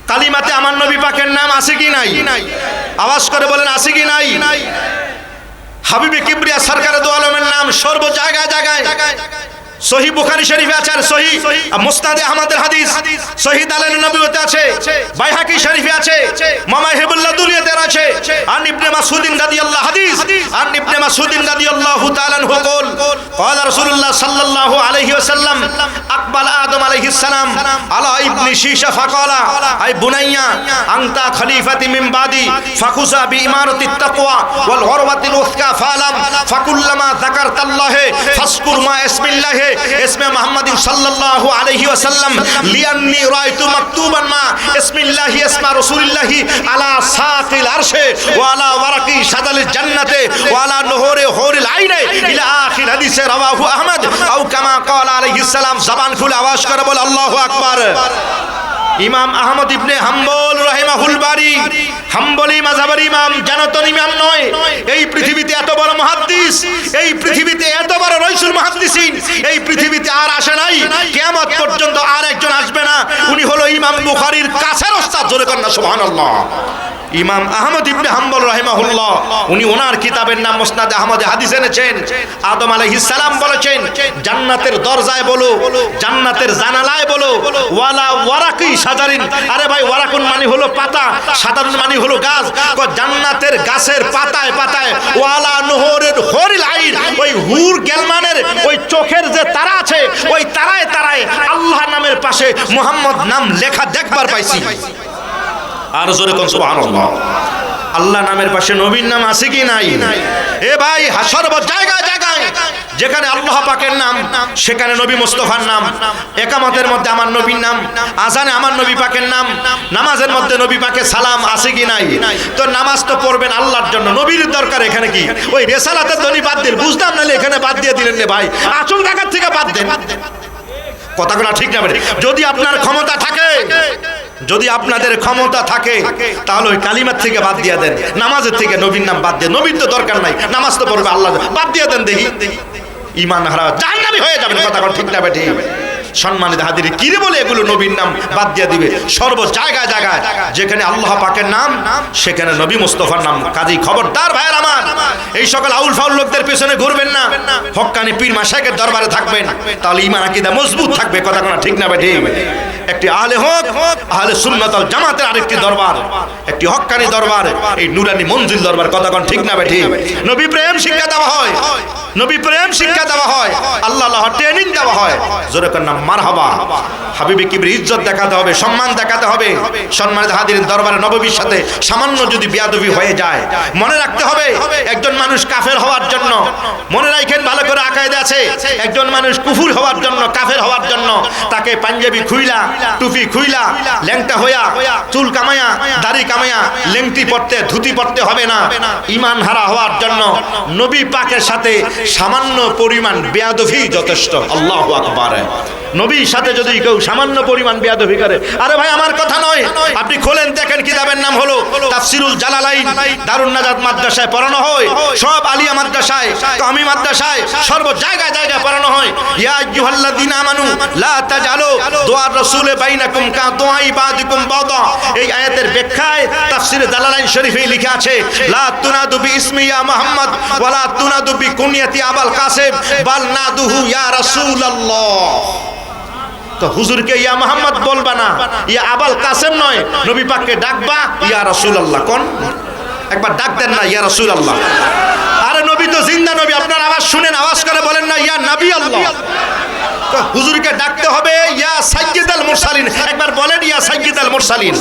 কালিমাতে আমার নবী পাকের নাম আছে কি নাই? আওয়াজ করে বলেন আছে কি নাই? হাবিবে কিবরিয়া সরকারে দু আলমের নাম সর্ব জায়গায় জায়গায়। সহিহ বুখারী শরীফে আছে, আর সহিহ মুসনাদে আহমদের হাদিস, সহিহ দালাইলুন নবুওয়াতে আছে, বাইহাকি শরীফে আছে, মামাহিবুল লাদুনিয়াতে আছে। আন ইবনে মাসউদিন রাদিয়াল্লাহু হাদিস, আন ইবনে মাসউদিন রাদিয়াল্লাহু তাআলা আনহু কল ক্বালা রাসূলুল্লাহ সাল্লাল্লাহু আলাইহি ওয়াসাল্লাম আকবাল আদম আলাইহিস সালাম আলা ইবনি শীশা ফাকালা আই বুনাইয়া আনতা খলিফাতি মিন বাদি ফাকুসা বিইমারাতিত তাকওয়া ওয়াল উরওয়াতিল উসকা ফালাম ফাকুল্লামা যাকারতাল্লাহ ফাসকুর মা ইসমিল্লাহ ইসমে মুহাম্মাদিন সাল্লাল্লাহু আলাইহি ওয়াসাল্লাম লিআন্নী রাআইতু মাকতুবান মা ইসমিল্লাহি ইসমা রাসূলিল্লাহি আলা সাকিল আরশে ওয়া আলা ওয়ারাকি শাজালিল জান্নাতে ওয়া আলা নহরে হুরিল আইনে ইলা আখির হাদিসে রাওয়াহু আহমদ আও কামা ক্বালা আলাইহিস সালাম। জবান খুলে আওয়াজ করে বল আল্লাহু আকবার। ইমাম আহমদ ইবনে হাম্বল রাহিমাহুল বারি, হাম্বলি মাযহাবের ইমাম, জানাতন ইমাম নয়। এই পৃথিবীতে এত বড় মুহাদ্দিস, এই পৃথিবীতে এত বড় রাইসুল মুহাদ্দিসিন এই পৃথিবীতে আর আসে নাই, কিয়ামত পর্যন্ত আর একজন আসবে না। উনি হলো ইমাম বুখারীর কাছের ওস্তাদ। জোরে কর না সুবহানাল্লাহ। ইমাম আহমদ ইবনে হাম্বল রাহিমাহুল্লাহ, উনি ওনার কিতাবের নাম মুসনাদে আহমদে হাদিস এনেছেন। আদম আলাইহিস সালাম বলেছেন, জান্নাতের দরজায় বলো, জান্নাতের জানালায় বলো, ওয়ালা ওয়ারাকি শাজারিন। আরে ভাই, ওয়ারাকুন মানে হলো পাতা, শাজারুন মানে হলো গাছ। জান্নাতের গাছের পাতায় পাতায় ওয়ালা নহরের হরিল আইন, ওই হুর গেলমানের ওই চোখের যে তারা আছে, ওই তারায় তারায় আল্লাহ নামের পাশে মুহাম্মদ নাম লেখা দেখবার পাইছি। আর জোরে কোন সুবহানাল্লাহ। আল্লাহ নামের পাশে নবীর নাম আছে কি নাই? এ ভাই, সর্ব জায়গায় জায়গায় যেখানে আল্লাহ পাকের নাম সেখানে নবী মুস্তাফার নাম, একামতের মধ্যে আমার নবীর নাম, আজানে আমার নবী পাকের নাম, নামাজের মধ্যে নবী পাকের সালাম আছে কি নাই? তো নামাজ তো পড়বেন আল্লাহর জন্য, নবীর দরকার এখানে কি? ওই রেসালাতের ধ্বনি বাদ দিন, বুঝতাম না এখানে বাদ দিয়ে দিলেন রে ভাই, আসল জায়গার থেকে বাদ দেন। কথাগুলো ঠিক না? যদি আপনার ক্ষমতা থাকে, যদি আপনাদের ক্ষমতা থাকে তাহলে ওই কালিমার থেকে বাদ দিয়ে দেন, নামাজের থেকে নবীর নাম বাদ দিয়ে, নবীর তো দরকার নাই, নামাজ তো পড়বে আল্লাহ, বাদ দিয়ে দেন, দেখি ঈমান হারা জাহান্নামী হয়ে যাবেন। কথাগুলো ঠিক না বেঠিক? সম্মানিত হাজির, কি বলে এগুলো নবীর নাম বাদ দিয়ে দিবে? সর্ব জায়গায় জায়গায় যেখানে আল্লাহ পাকের নাম সেখানে নবী মুস্তাফার নাম। কাজী খবরদার ভাইয়ের আমার, এই সকল আউল ফাউল লোকদের পেছনে ঘুরবেন না, হক্কানি পীর মাশায়েখের দরবারে থাকবেন, তাহলে ঈমান আকীদা মজবুত থাকবে। কথা কোন ঠিক না বেঠিক? একটি আহলে হক, আহলে সুন্নাত ওয়াল জামাতের আরেকটি দরবার, একটি হক্কানি দরবার, এই নুরানি মঞ্জিল দরবার। কথা কোন ঠিক না বেঠিক? নবী প্রেম শিক্ষা দেওয়া হয়, নবী প্রেম শিক্ষা দেওয়া হয়, আল্লাহ ট্রেনিং দেওয়া হয়। জোরে কর না মারহাবা। হাবিবে কিবরির ইজ্জত দেখাতে হবে, সম্মান দেখাতে হবে। সম্মানিত হাজিরিন, দরবারে নববীর সাথে সামান্য যদি বেয়াদবি হয়ে যায়, মনে রাখতে হবে একজন মানুষ কাফের হওয়ার জন্য, মনে রাখেন ভালো করে আকায়েদে আছে, একজন মানুষ কুফর হওয়ার জন্য, কাফের হওয়ার জন্য তাকে পাঞ্জাবি খুইলা, টুপি খুইলা, ল্যাংটা হইয়া, চুল কামায়া, দাড়ি কামায়া, লেংটি পড়তে, ধুতি পড়তে হবে না। ঈমান হারা হওয়ার জন্য নবী পাকের সাথে সামান্য পরিমাণ বেয়াদবি যথেষ্ট। আল্লাহু আকবার। নবীর সাথে যদি কেউ সামান্য পরিমাণ বেয়াদবি করে, আরে ভাই আমার কথা নয়, আপনি খোলেন দেখেন, কিতাবের নাম হলো তাফসিরুল জালালাইন, দারুন নাজাত মাদ্রাসায় পড়ানো হয়, সব আলিয়া মাদ্রাসায়, কামি মাদ্রাসায়, সর্ব জায়গায় জায়গায় পড়ানো হয়। ইয়া আইয়ুহাল্লাযীনা আমানু লা তাজআলু দুআর রাসূলে বাইনাকুম কা দুআই বাদিকুম বাদা। এই আয়াতের ব্যাখ্যায় তাফসিরে জালালাইন শরীফে লেখা আছে, লা তুনাদু বিইসমি ইয়া মুহাম্মদ ওয়া লা তুনাদু বিকুনিয়াতি আবুল কাসিম বাল নাদুহু ইয়া রাসূলুল্লাহ। তো হুজুরকে ইয়া মুহাম্মদ বলবা না, ইয়া আবুল কাসেম নয়, নবী পাককে ডাকবা ইয়া রাসূলুল্লাহ। কোন একবার ডাক দেন না ইয়া রাসূলুল্লাহ। আরে নবী তো জিন্দা নবী, আপনার আওয়াজ শুনেন, আওয়াজ করে বলেন না ইয়া নবী আল্লাহ। তো হুজুরকে ডাকতে হবে ইয়া সাইয়্যিদুল মুরসালিন, একবার বলেন ইয়া সাইয়্যিদুল মুরসালিন।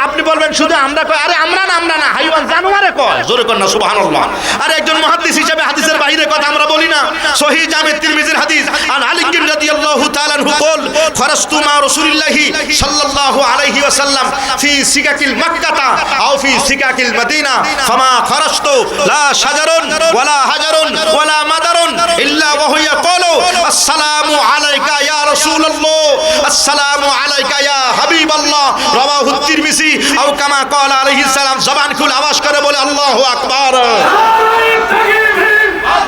আপনি বলবেন শুধু আমরা কই, আরে আমরা না হাইওয়ান জানোয়ারে কয়, জোরে কর না সুবহানাল্লাহ। আরে একজন মুহাদ্দিস হিসেবে হাদিসের বাইরে কথা আমরা বলি না। সহিহ জামে তিরমিজির হাদিস, আন আলী রাদিয়াল্লাহু তাআলা আনহু قال خرجت مع رسول الله صلى الله عليه وسلم في سكك مكة او في سكك المدينة فما خرجت لا شجر ولا حجر ولا مدر الا وهو يقول السلام عليك يا رسول الله السلام عليك يا حبيب الله رواه الترمذي او كما قال عليه السلام। জবান খুলে আওয়াজ করে বলে আল্লাহু আকবার।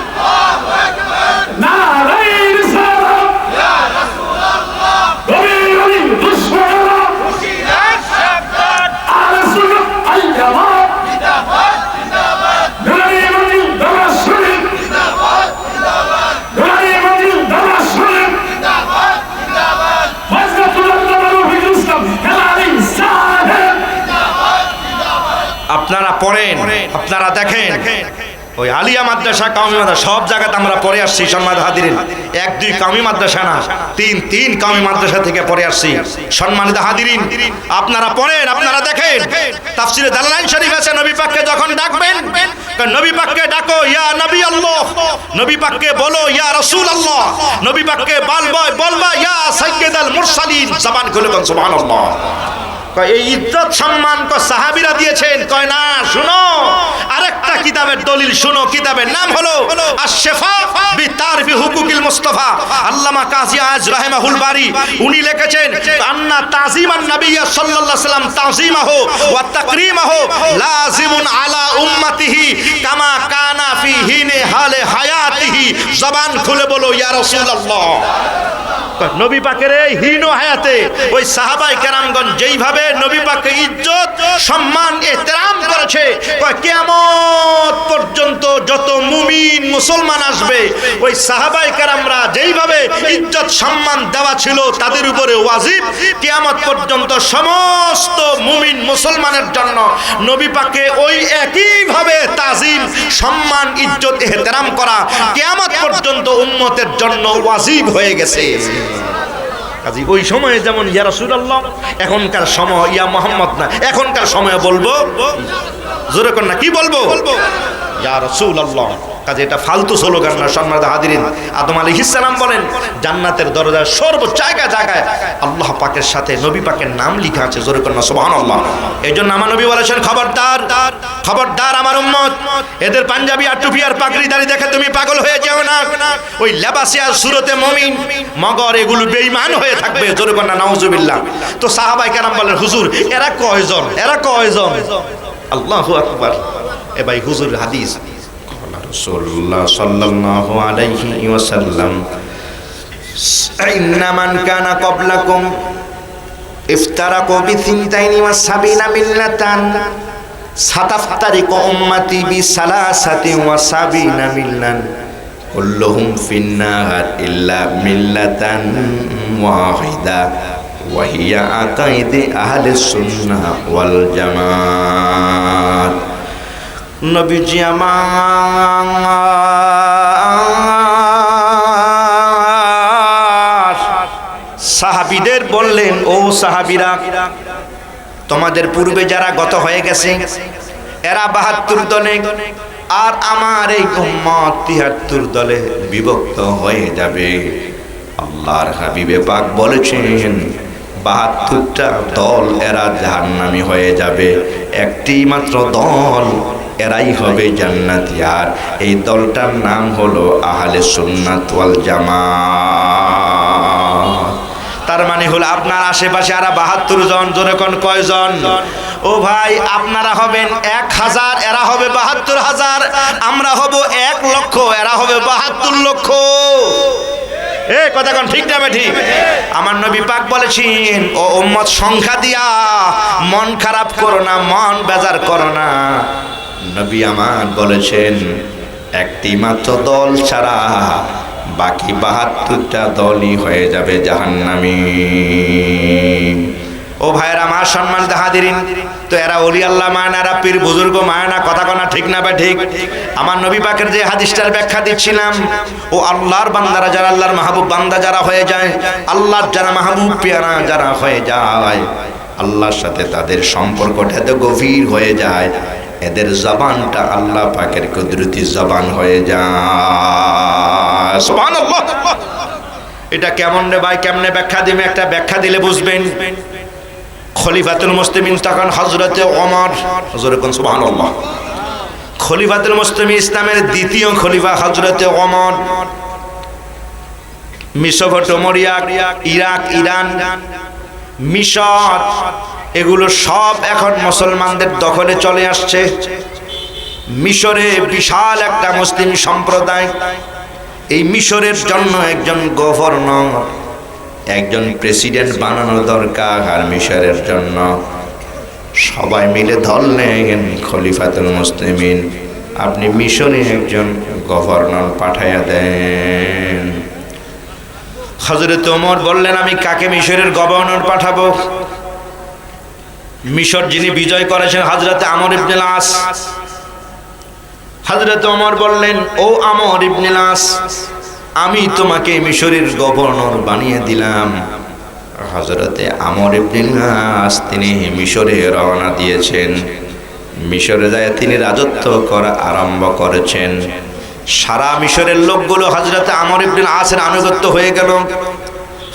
আল্লাহু আকবার। নারায়ে রিসালাত ইয়া রাসূলুল্লাহ। গরিবি দুশমনরা মুশরিক শাবাত আরসুল আইয়ামাত জিন্দাবাদ জিন্দাবাদ। গরিবি দরশুল জিন্দাবাদ জিন্দাবাদ। গরিবি দরশুল জিন্দাবাদ জিন্দাবাদ। ওয়াজনাতুল নবী ইসলাম কালারি সাহেব জিন্দাবাদ জিন্দাবাদ। আপনারা পড়েন, আপনারা দেখেন, ওই আলিয়া মাদ্রাসা, কাওমি মাদ্রাসা, সব জায়গাতে আমরা পড়ে আসছি। সম্মানিত হাজিরিন, 1-2 কাওমি মাদ্রাসা না, 3 কাওমি মাদ্রাসা থেকে পড়ে আসছি। সম্মানিত হাজিরিন, আপনারা পড়েন, আপনারা দেখেন, তাফসিরে জালালাইন শরীফ আছে, নবী পাককে যখন ডাকবেন, নবী পাককে ডাকো ইয়া নবী আল্লাহ, নবী পাককে বলো ইয়া রাসূল আল্লাহ, নবী পাককে বলবা ইয়া সাইয়্যিদুল মুরসালিন। জবান খুলে বলেন সুবহানাল্লাহ। এই ইজ্জত সম্মান সাহাবীরা দিয়েছেন, কয় না শুনো আরেকটা কিতাবের দলিল শুনো। কিতাবের নাম হলো আশ-শিফা বিতারফি হুকুকিল মুস্তাফা। আল্লামা কাজী আজ রাহিমাহুল বারী উনি লিখেছেন, আন্না তাযীমান নবী সাল্লাল্লাহু আলাইহি ওয়াসাল্লাম তাযীমাহু ওয়া তাকরীমাহু লাযিমুন আলা উম্মতিহি কামা কানা ফি হিনে হালে হায়াতিহি। জবান খুলে বলো ইয়া রাসূলুল্লাহ। নবী পাকের এই হীন হায়াতে ওই সাহাবায়ে কেরামগণ যেইভাবে নবী পাককে ইজ্জত সম্মান ইহতিরাম করেছে, কিয়ামত পর্যন্ত যত মুমিন মুসলমান আসবে ওই সাহাবায়ে কেরামরা যেইভাবে ইজ্জত সম্মান দেওয়া ছিল তাদের উপরে ওয়াজিব, কিয়ামত পর্যন্ত সমস্ত মুমিন মুসলমানের জন্য নবী পাককে ওই একইভাবে তাজিম সম্মান ইজ্জত ইহতিরাম করা কিয়ামত পর্যন্ত উম্মতের জন্য ওয়াজিব হয়ে গেছে। কাজী ওই সময়ে যেমন ইয়া রাসূলুল্লাহ, এখনকার সময় ইয়া মুহাম্মদ না, এখনকার সময়ে বলবো জোরে কর না, কি বলবো ইয়া রাসূলুল্লাহ। কাজে এটা ফালতু স্লোগান না। সম্মানিত হাজিরিন, আদম আলাইহিস সালাম বলেন জান্নাতের দরজার সর্ব জায়গায় জায়গায় আল্লাহ পাকের সাথে নবী পাকের নাম লেখা আছে। জোরে কন্যা সুবহানাল্লাহ। এইজন্য আমার নবী বলেছেন, খবরদার খবরদার আমার উম্মত, এদের পাঞ্জাবি আর টুপি আর পাগড়ি দাড়ি দেখে তুমি পাগল হয়ে যেও না। ওই লেবাসে আর সুরতে মুমিন, মগর এগুলো বেঈমান হয়ে থাকবে। জোরে কন্যা নাউজুবিল্লাহ। তো সাহাবায়ে কেরাম বলেন, হুজুর এরা কয়জন, এরা কয়জন? আল্লাহু আকবার। এ ভাই হুজুর হাদিস রাসূলুল্লাহ সাল্লাল্লাহু আলাইহি ওয়াসাল্লাম, ইন্না মান কানা ক্বাবলাকুম ইফতারাকু বিথিনতাইনি ওয়া সাবিনা মিল্লাতান সাতাফতারিকু উম্মতি বিসালাসাতি ওয়া সাবিনা মিল্লান কুল্লুহুম ফিন্নার ইল্লা মিল্লাতান ওয়াহিদা ওয়া হিয়া আকাইদে আহলিস সুন্নাহ ওয়াল জামাত। নবীজি আমার সাহাবীদের বললেন, ও সাহাবীরা, তোমাদের পূর্বে যারা গত হয়ে গেছে এরা ৭২ দলে, আর আমার এই উম্মত ৭৩ দলে বিভক্ত হয়ে যাবে। আল্লাহর হাবিবে পাক বলেছেন ৭২টা দল এরা জাহান্নামী হয়ে যাবে, একটি মাত্র দল এরাই হবে জান্নাতি, আর এই দলটার নাম হলো আহলে সুন্নাত ওয়াল জামাত। তার মানে হলো আপনার আশেপাশে আরা ৭২ জন। জোরে কোন কয়জন? ও ভাই, আপনারা হবেন ১,০০০, এরা হবে ৭২,০০০, আমরা হব ১,০০,০০০, এরা হবে ৭২ লক্ষ। এ কথা কোন ঠিক না ঠিক? আমার নবী পাক বলেছেন, ও উম্মত, সংখ্যা দিয়া মন খারাপ করো না, মন বেজার করো না। নবী আমার বলেছেন একটি মাত্র দল ছাড়া বাকি ৭২টা দলই হয়ে যাবে জাহান্নামী। ও ভাইয়েরা আমার সম্মানিত হাজিরিন, তো এরা ওলি আল্লাহ মানে, এরা পীর বুজুর্গ মানে না। কথা কনা ঠিক না বা ঠিক? আমার নবী পাকের যে হাদিসটার ব্যাখ্যা দিচ্ছিলাম, ও আল্লাহর বান্দারা যারা, আল্লাহর মাহবুব বান্দা যারা হয়ে যায়, আল্লাহর যারা মাহবুব পেয়ারা যারা হয়ে যায়, আল্লাহর সাথে তাদের সম্পর্কটা এত গভীর হয়ে যায়, এদের জবানটা আল্লাহ পাকের কুদরতি জবান হয়ে যায়। সুবহানাল্লাহ। এটা কেমন রে ভাই, কেমনে ব্যাখ্যা দিবে? একটা ব্যাখ্যা দিলে বুঝবেন। খলিফাতুল মুসলিমিন তখন হযরতে ওমর, হযরত কোন সুবহানাল্লাহ। খলিফাতুল মুসলিমিন ইসলামের দ্বিতীয় খলিফা হযরতে ওমর। মেসোপটেমিয়া, ইরাক, ইরান, মিশর, এগুলো সব এখন মুসলমানদের দখলে চলে আসছে। মিশরে বিশাল একটা মুসলিম সম্প্রদায়। এই মিশরের জন্য একজন গভর্নর, একজন প্রেসিডেন্ট বানানো দরকার। আর মিশরের জন্য সবাই মিলে ধরলেন, খলিফাতুল মুসলিমিন, আপনি মিশরে একজন গভর্নর পাঠাইয়া দেন। হযরত ওমর বললেন, আমি কাকে মিশরের গভর্নর পাঠাবো? মিশর যিনি বিজয় করেছেন হযরত আমর ইবনে আস। হযরত ওমর বললেন, ও আমর ইবনে আস, আমি তোমাকে মিশরের গভর্নর বানিয়ে দিলাম। হযরতে আমর ইবনে আস তিনি মিশরে রওনা দিয়েছেন। মিশরে যায় তিনি রাজত্ব করা আরম্ভ করেছেন। সারা মিশরের লোকগুলো হযরতে আমর ইবনে আসের আনুগত্য হয়ে গেল।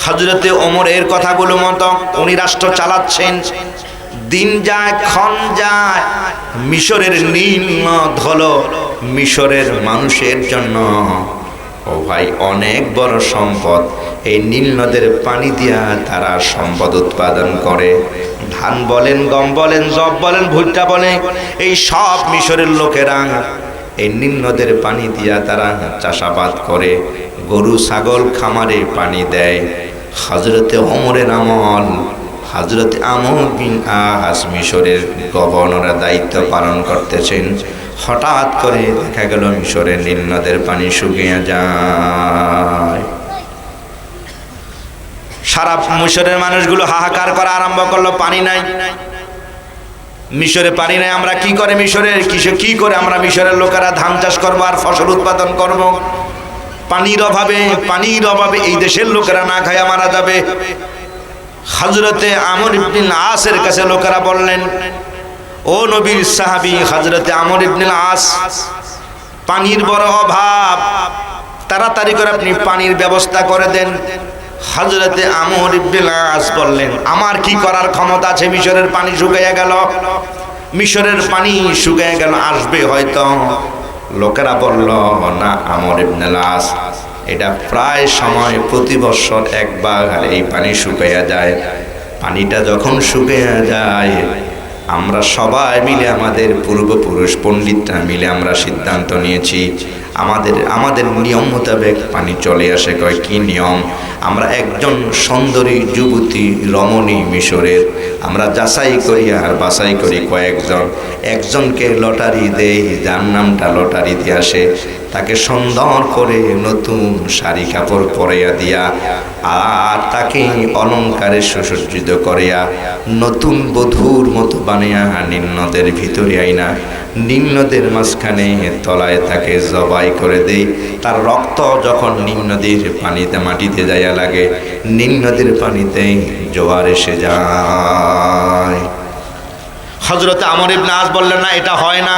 হযরতে ওমরের কথাগুলো মতো উনি রাষ্ট্র চালাচ্ছেন। দিন যায়, ক্ষণ যায়, মিশরের নীল নদ হলো মিশরের মানুষের জন্য, ও ভাই, অনেক বড় সম্পদ। এই নীল নদের পানি দিয়া তারা সম্পদ উৎপাদন করে। ধান বলেন, গম বলেন, জব বলেন, ভুট্টা বলেন, এই সব মিশরের লোকেরা এই নীল নদের পানি দিয়া তারা চাষাবাদ করে। গরু ছাগল খামারে পানি দেয়। হযরতে ওমরের আমল, হযরতে আমর বিন আস মিশরের গভর্নরের দায়িত্ব পালন করতেছেন। হঠাৎ করে দেখা গেল মিশরের নীল নদের পানি শুকিয়ে যায়। সারা মিশরের মানুষগুলো হাহাকার করা আরম্ভ করলো, পানি নাই, মিশরে পানি নাই। আমরা কি করে মিশরের কি করে আমরা মিশরের লোকেরা ধান চাষ করবো আর ফসল উৎপাদন করব? পানির অভাবে এই দেশের লোকেরা না খায়া মারা যাবে। হযরতে আমর ইবনে আসের কাছে লোকেরা বললেন, ও নবীর সাহাবী হযরতে আমর ইবনে আস, পানির বড় অভাব, তাড়াতাড়ি করে আপনি পানির ব্যবস্থা করে দেন। হযরতে আমর ইবনে আস বললেন, আমার কি করার ক্ষমতা আছে? মিশরের পানি শুকিয়ে গেল, মিশরের পানি শুকিয়ে গেল, আসবে হয়তো। লোকেরা বলল, না আমর ইবনে আস, এটা প্রায় সময় প্রতি বছর একবার এই পানি শুকিয়ে যায়। পানিটা যখন শুকিয়ে যায়, আমরা সবাই মিলে, আমাদের পূর্বপুরুষ পণ্ডিতরা মিলে আমরা সিদ্ধান্ত নিয়েছি, আমাদের নিয়ম মোতাবেক পানি চলে আসে। কয় কি নিয়ম? আমরা একজন সুন্দরী যুবতী রমণী মিশরের আমরা যাচাই করি আর বাছাই করি একজনকে লটারি দেই, যার নামটা লটারি দিয়ে আসে, তাকে সুন্দর করে নতুন শাড়ি কাপড় পরাইয়া দিয়া আর তাকে অলঙ্কারে সুসজ্জিত করিয়া নতুন বধূর মতো বানিয়া নিম্নদের ভিতরে আইনা নিম্নদের মাঝখানে তলায় তাকে জবাই করে দেই। তার রক্ত যখন নিম্নদের পানিতে মাটিতে যাইয়া লাগে, নিম্নদের পানিতে জোয়ার এসে যায়। হযরত আমর ইবনে আস বললেন, না এটা হয় না।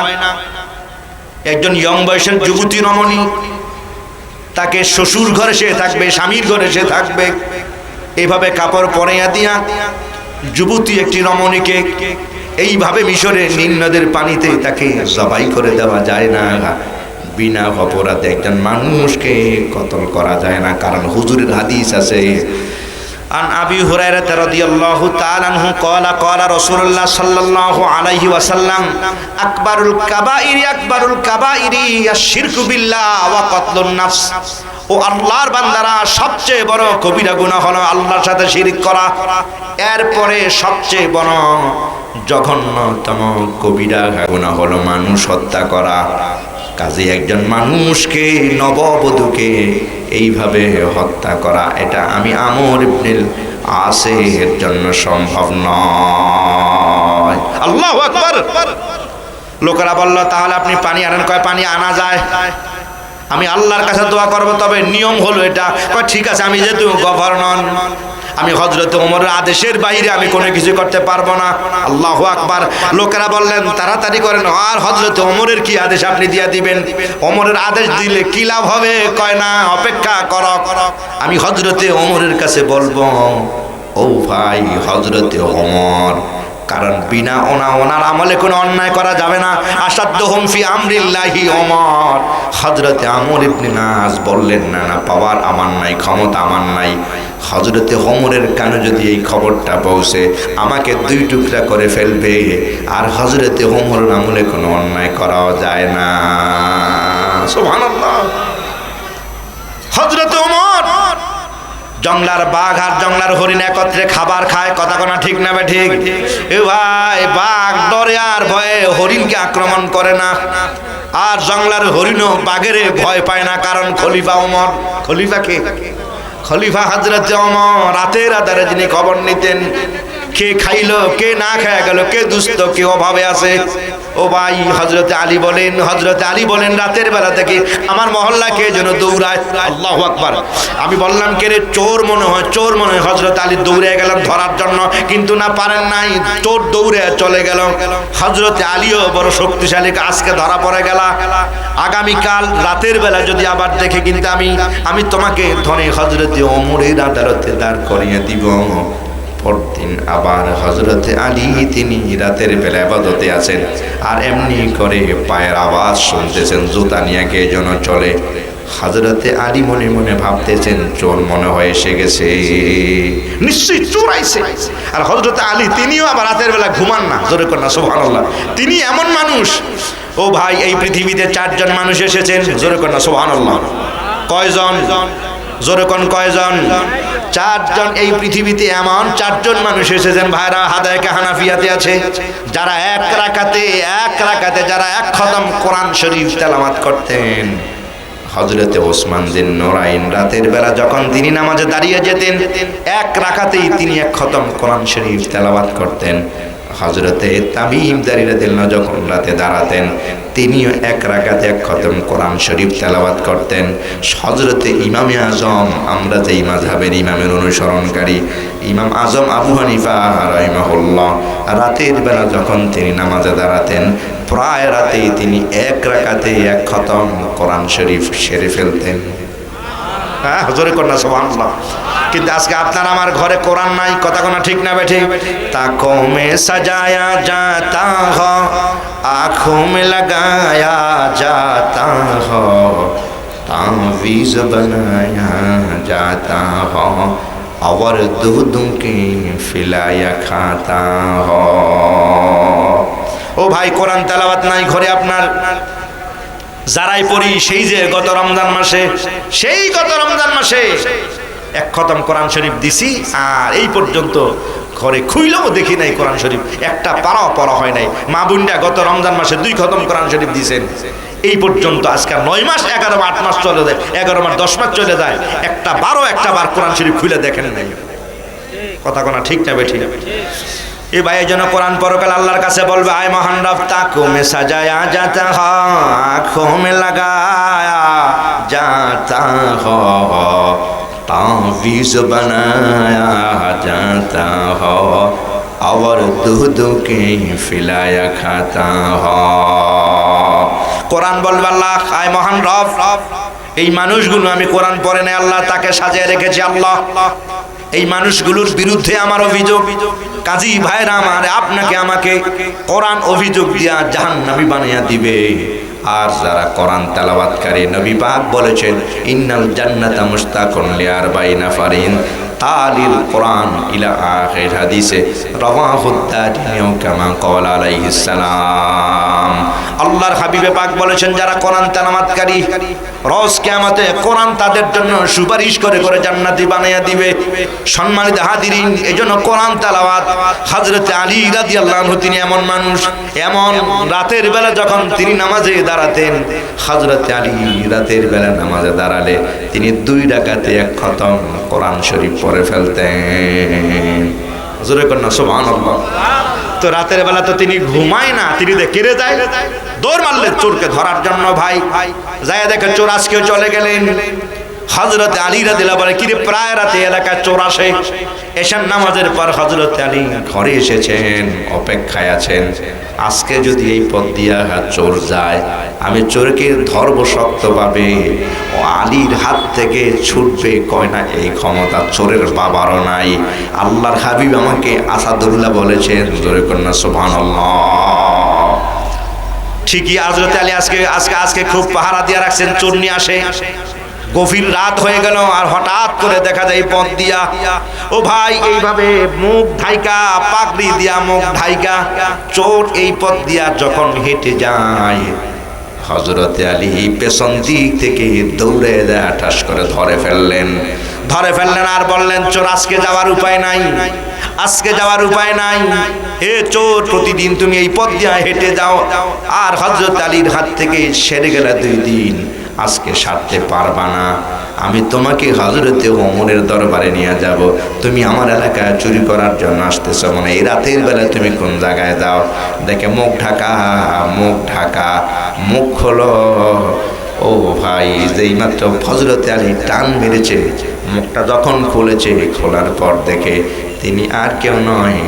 একজন ইয়ং বয়সের যুবতী রমণী, তাকে শ্বশুর ঘরে সে থাকবে, স্বামীর ঘরে সে থাকবে, এইভাবে কাপড় পরাইয়া দিয়া যুবতী একটি রমণীকে এইভাবে মিশরে নিম্নদের পানিতে তাকে জবাই করে দেওয়া যায় না। বিনা অপরাধে একজন মানুষকে কতল করা যায় না, কারণ হুজুরের হাদিস আছে। عن أبي هريرة رضي الله تعالى عنه قال رسول الله صلى الله عليه وسلم أكبر الكبائر الشرك بالله وقتل النفس। ও আল্লাহর বান্দারা, সবচেয়ে বড় কবিরা গুনাহ হলো আল্লাহর সাথে শিরক করা। এরপরে সবচেয়ে বড় জঘন্যতম কবিরা গুনাহ হলো মানুষ হত্যা করা। কাজে একজন মানুষকে, নববধূকে এইভাবে হত্যা করা, এটা আমি আমর ইবনে আসের জন্য সম্ভব নয়। আল্লাহু আকবার। লোকেরা বলল, তাহলে আপনি পানি আনেন। কয় পানি আনা যায়, আমি আল্লাহর কাছে দোয়া করব, তবে নিয়ম হলো এটা। কয় ঠিক আছে, আমি যেহেতু গভর্নর, আমি হযরত ওমরের আদেশের বাইরে আমি কোনো কিছু করতে পারবো না। আল্লাহু আকবার। লোকেরা বললেন, তাড়াতাড়ি করেন, আর হযরত ওমরের কি আদেশ আপনি দিয়ে দিবেন? ওমরের আদেশ দিলে কি লাভ হবে? কয় না, অপেক্ষা করো, আমি হযরতে ওমরের কাছে বলবো, ও ভাই হযরতে ওমর, কারণ বিনা ওনার আমলে কোনো অন্যায় করা যাবে না। আসাদ্দুহুম ফি আমরিল্লাহি ওমর। হযরতে আমর ইবনে আস বললেন, না না, পাওয়ার আমার নাই, ক্ষমতা আমার নাই। হযরতে ওমরের কানে যদি এই খবরটা পৌঁছে, আমাকে দুই টুকরা করে ফেলবে, আর হযরতে ওমরের আমলে কোনো অন্যায় করাও যায় না। সুবহানাল্লাহ। হযরতে ওমর জংলার বাঘ আর জংলার হরিণ একত্রে খাবার খায়, কথা কোনা ঠিক না? ঠিক। এ ভাই, বাঘ ডরে আর ভয়ে হরিণকে আক্রমণ করে না, আর জংলার হরিণও বাঘের ভয় পায় না, কারণ খলিফা ওমর। খলিফা হযরতে ওমর রাতের আধারে যিনি খবর নিতেন, কে খাইলো, কে না খায়া গেল, কে দুস্থ, কে অভাবে আছে। ও ভাই, হযরতে আলী বলেন রাতের বেলা থেকে আমার মহল্লা কে যেন দৌড়ায়। আল্লাহু আকবার। আমি বললাম, কে রে? চোর মনে হয়। হযরতে আলী দৌড়ে গেলাম ধরার জন্য, কিন্তু না, পারেন নাই, চোর দৌড়ে চলে গেল। হযরতে আলীও বড় শক্তিশালী, আজকে ধরা পড়ে গেল, আগামীকাল রাতের বেলা যদি আবার দেখে, কিন্তু আমি তোমাকে ধরে হযরতে ওমরের আদালতে দাঁড় করিয়ে দিব। পরদিন আবার হযরতে আলী তিনি রাতের বেলা ইবাদতে আছেন, আর এমনি করে পায়ের আওয়াজ শুনতেছেন, জুতা নিয়ে কে যেন চলে। হযরতে আলী মনে মনে ভাবতেছেন, চোর মনে হয় এসে গেছে, নিশ্চয়ই চোর আইছে। আর হযরতে আলী তিনিও আবার রাতের বেলা ঘুমান না, জোরে কন্যা সুবহানাল্লাহ। তিনি এমন মানুষ, ও ভাই, এই পৃথিবীতে 4 জন মানুষ এসেছেন, জোরে কন্যা সুবহানাল্লাহ। কয়জন? জোরে কোন কয়জন? 4 জন। এই পৃথিবীতে এমন 4 জন মানুষ এসেছেন ভাইরা, হাদায়েকে হানাফিয়াতে আছে, যারা এক রাকাতে যারা 1 খতম কোরআন শরীফ তেলাওয়াত করতেন। হযরতে ওসমান বিন নুরাইন রাতের বেলা যখন তিনি নামাজে দাঁড়িয়ে যেতেন, 1 রাকাতেই তিনি 1 খতম কোরআন শরীফ তেলাওয়াত করতেন। হযরতে তামিম দারী রাদিয়াল্লাহু যখন রাতে দাঁড়াতেন, তিনিও এক রাকাতে এক খতম কোরআন শরীফ তেলাওয়াত করতেন। হযরতে ইমামে আজম, আমরা যেই মাযহাবের ইমামের অনুসরণকারী, ইমাম আজম আবু হানিফা রাহিমাহুল্লাহ, রাতের বেলা যখন তিনি নামাজে দাঁড়াতেন, প্রায় রাতেই তিনি এক রাকাতে এক খতম কোরআন শরীফ সেরে ফেলতেন। হ্যাঁ, হুজুরে কন্যা সুবহানাল্লাহ। কিন্তু আজকে আপনার আমার ঘরে কোরআন নাই, কথা কোনা ঠিক না বেঠিক? তাকোं में सजाया जाता हो, आँखों में लगाया जाता हो, तावीज़ बनाया जाता हो, और दूधों के फिलाया खाता हो। ও ভাই, কোরআন তেলাওয়াত নাই ঘরে আপনার? যারাই পড়ি সেই যে গত রমজান মাসে এক খতম কোরআন শরীফ দিছি, আর এই পর্যন্ত ঘরে খুইলেও দেখি নাই কোরআন শরীফ একটা পারাও পড়া হয় নাই। মা বোনরা গত রমজান মাসে 2 খতম কোরআন শরীফ দিয়েছেন, এই পর্যন্ত আজকে 9 মাস 11 মাস 8 মাস চলে যায়, 11 মাস 10 মাস চলে যায়, একটা বার কোরআন শরীফ খুলে দেখেন নাই। কথা কোনা ঠিক না বেঠিক? এই ভাই যেন কোরআন পরকাল আল্লাহর কাছে বলবে, আয় মহান রব, তাকো মে সাজায়া জাতা হো, আঁখো মে লাগায়া জাতা হো, तावीज़ बनाया जाता हो, और दूध के फिलाया खाता हो। কোরআন বলবে আল্লাহ, আয় মহান রব, এই মানুষগুলো আমি কোরআন পড়ে নাই আল্লাহ, তাকে সাজিয়ে রেখেছি আল্লাহ, এই মানুষগুলোর বিরুদ্ধে আমার অভিযোগ। কাজী ভাইরা আমার, আপনাকে আমাকে কোরআন অভিযোগ দিয়া জাহান্নামী বানিয়ে দিবে। আর যারা কোরআন তেলাওয়াতকারী, নবী পাক বলেছেন, ইন্নাল জান্নাতা মুস্তাকুন লিআরবাইনা ফারিন তালিল কোরআন ইলা আখির হাদিসে, রাওয়াহু দারিমি কামা ক্বালা আলাইহিস সালাম। আল্লাহর হাবিবে পাক বলেছেন, যারা কোরআন তেলাওয়াতকারী, রোজ কিয়ামতে কোরআন তাদের জন্য সুপারিশ করে করে জান্নাতি বানিয়ে দিবে। সম্মানিত হাজিরিন, এজন্য কোরআন তেলাওয়াত, হযরতে আলী রাদিয়াল্লাহু আনহু তিনি এমন মানুষ, এমন রাতের বেলা যখন তিনি নামাজে দাঁড়াতেন, হযরতে আলী রাতের বেলা নামাজে দাঁড়ালে তিনি 2 রাকাতে এক খতম কোরআন শরীফ পড়ে ফেলতেন। হুজুরে কন্যা সুবহানাল্লাহ। তো রাতের বেলা তো তিনি ঘুমায় না, তিনি কেড়ে যায়, দৌড় মারলেন চোরকে ধরার জন্য। ভাই যায় দেখে চোর আজকেও চলে গেলেন। হযরতে আলী রাদিয়াল্লাহু বলে, কিরে প্রায় রাতে এলাকায় চোর আসে, এশার নামাজের পর হযরতে আলী ঘরে এসেছেন, অপেক্ষায় আছেন, আজকে যদি এই পথ দিয়া চোর যায়, আমি চোরকে ধরবো শক্তভাবে, ও আলীর হাত থেকে ছুটবে, কয় না এই ক্ষমতা চোরের বাবারও নাই। আল্লাহর হাবিব আমাকে আসাদুল্লাহ বলেছেন, জোরে কন্যা সুবহানাল্লাহ। ঠিকই হযরতে আলী আজকে খুব পাহারা দিয়ে রাখছেন, চোর নিয়ে আসে। গভীর রাত হয়ে গেল, আর হঠাৎ করে দেখা যায় পথ দিয়া, ও ভাই এইভাবে মুখ ঢাইকা, পাগড়ি দিয়া মুখ ঢাইকা চোর এই পথ দিয়া যখন হেঁটে যায়, হযরতে আলী পেছন দিক থেকে দৌড়ে দেয়া ঠাস করে ধরে ফেললেন। আর বললেন, চোর আজকে যাওয়ার উপায় নাই, হে চোর, প্রতিদিন তুমি এই পথ দিয়া হেঁটে যাও, আর হযরত আলীর হাত থেকে সেরে গেলে 2 দিন, আজকে সারতে পারবা না, আমি তোমাকে হযরতে ওমরের দরবারে নিয়ে যাব, তুমি আমার এলাকায় চুরি করার জন্য আসতেছ, মানে এই রাতের বেলা তুমি কোন জায়গায় যাও? দেখে মুখ ঢাকা, মুখ খোলো। ও ভাই, যেই মাত্র হযরতে আলী টান মেরেছে, মুখটা যখন খুলেছে, খোলার পর দেখে তিনি আর কেউ নয়,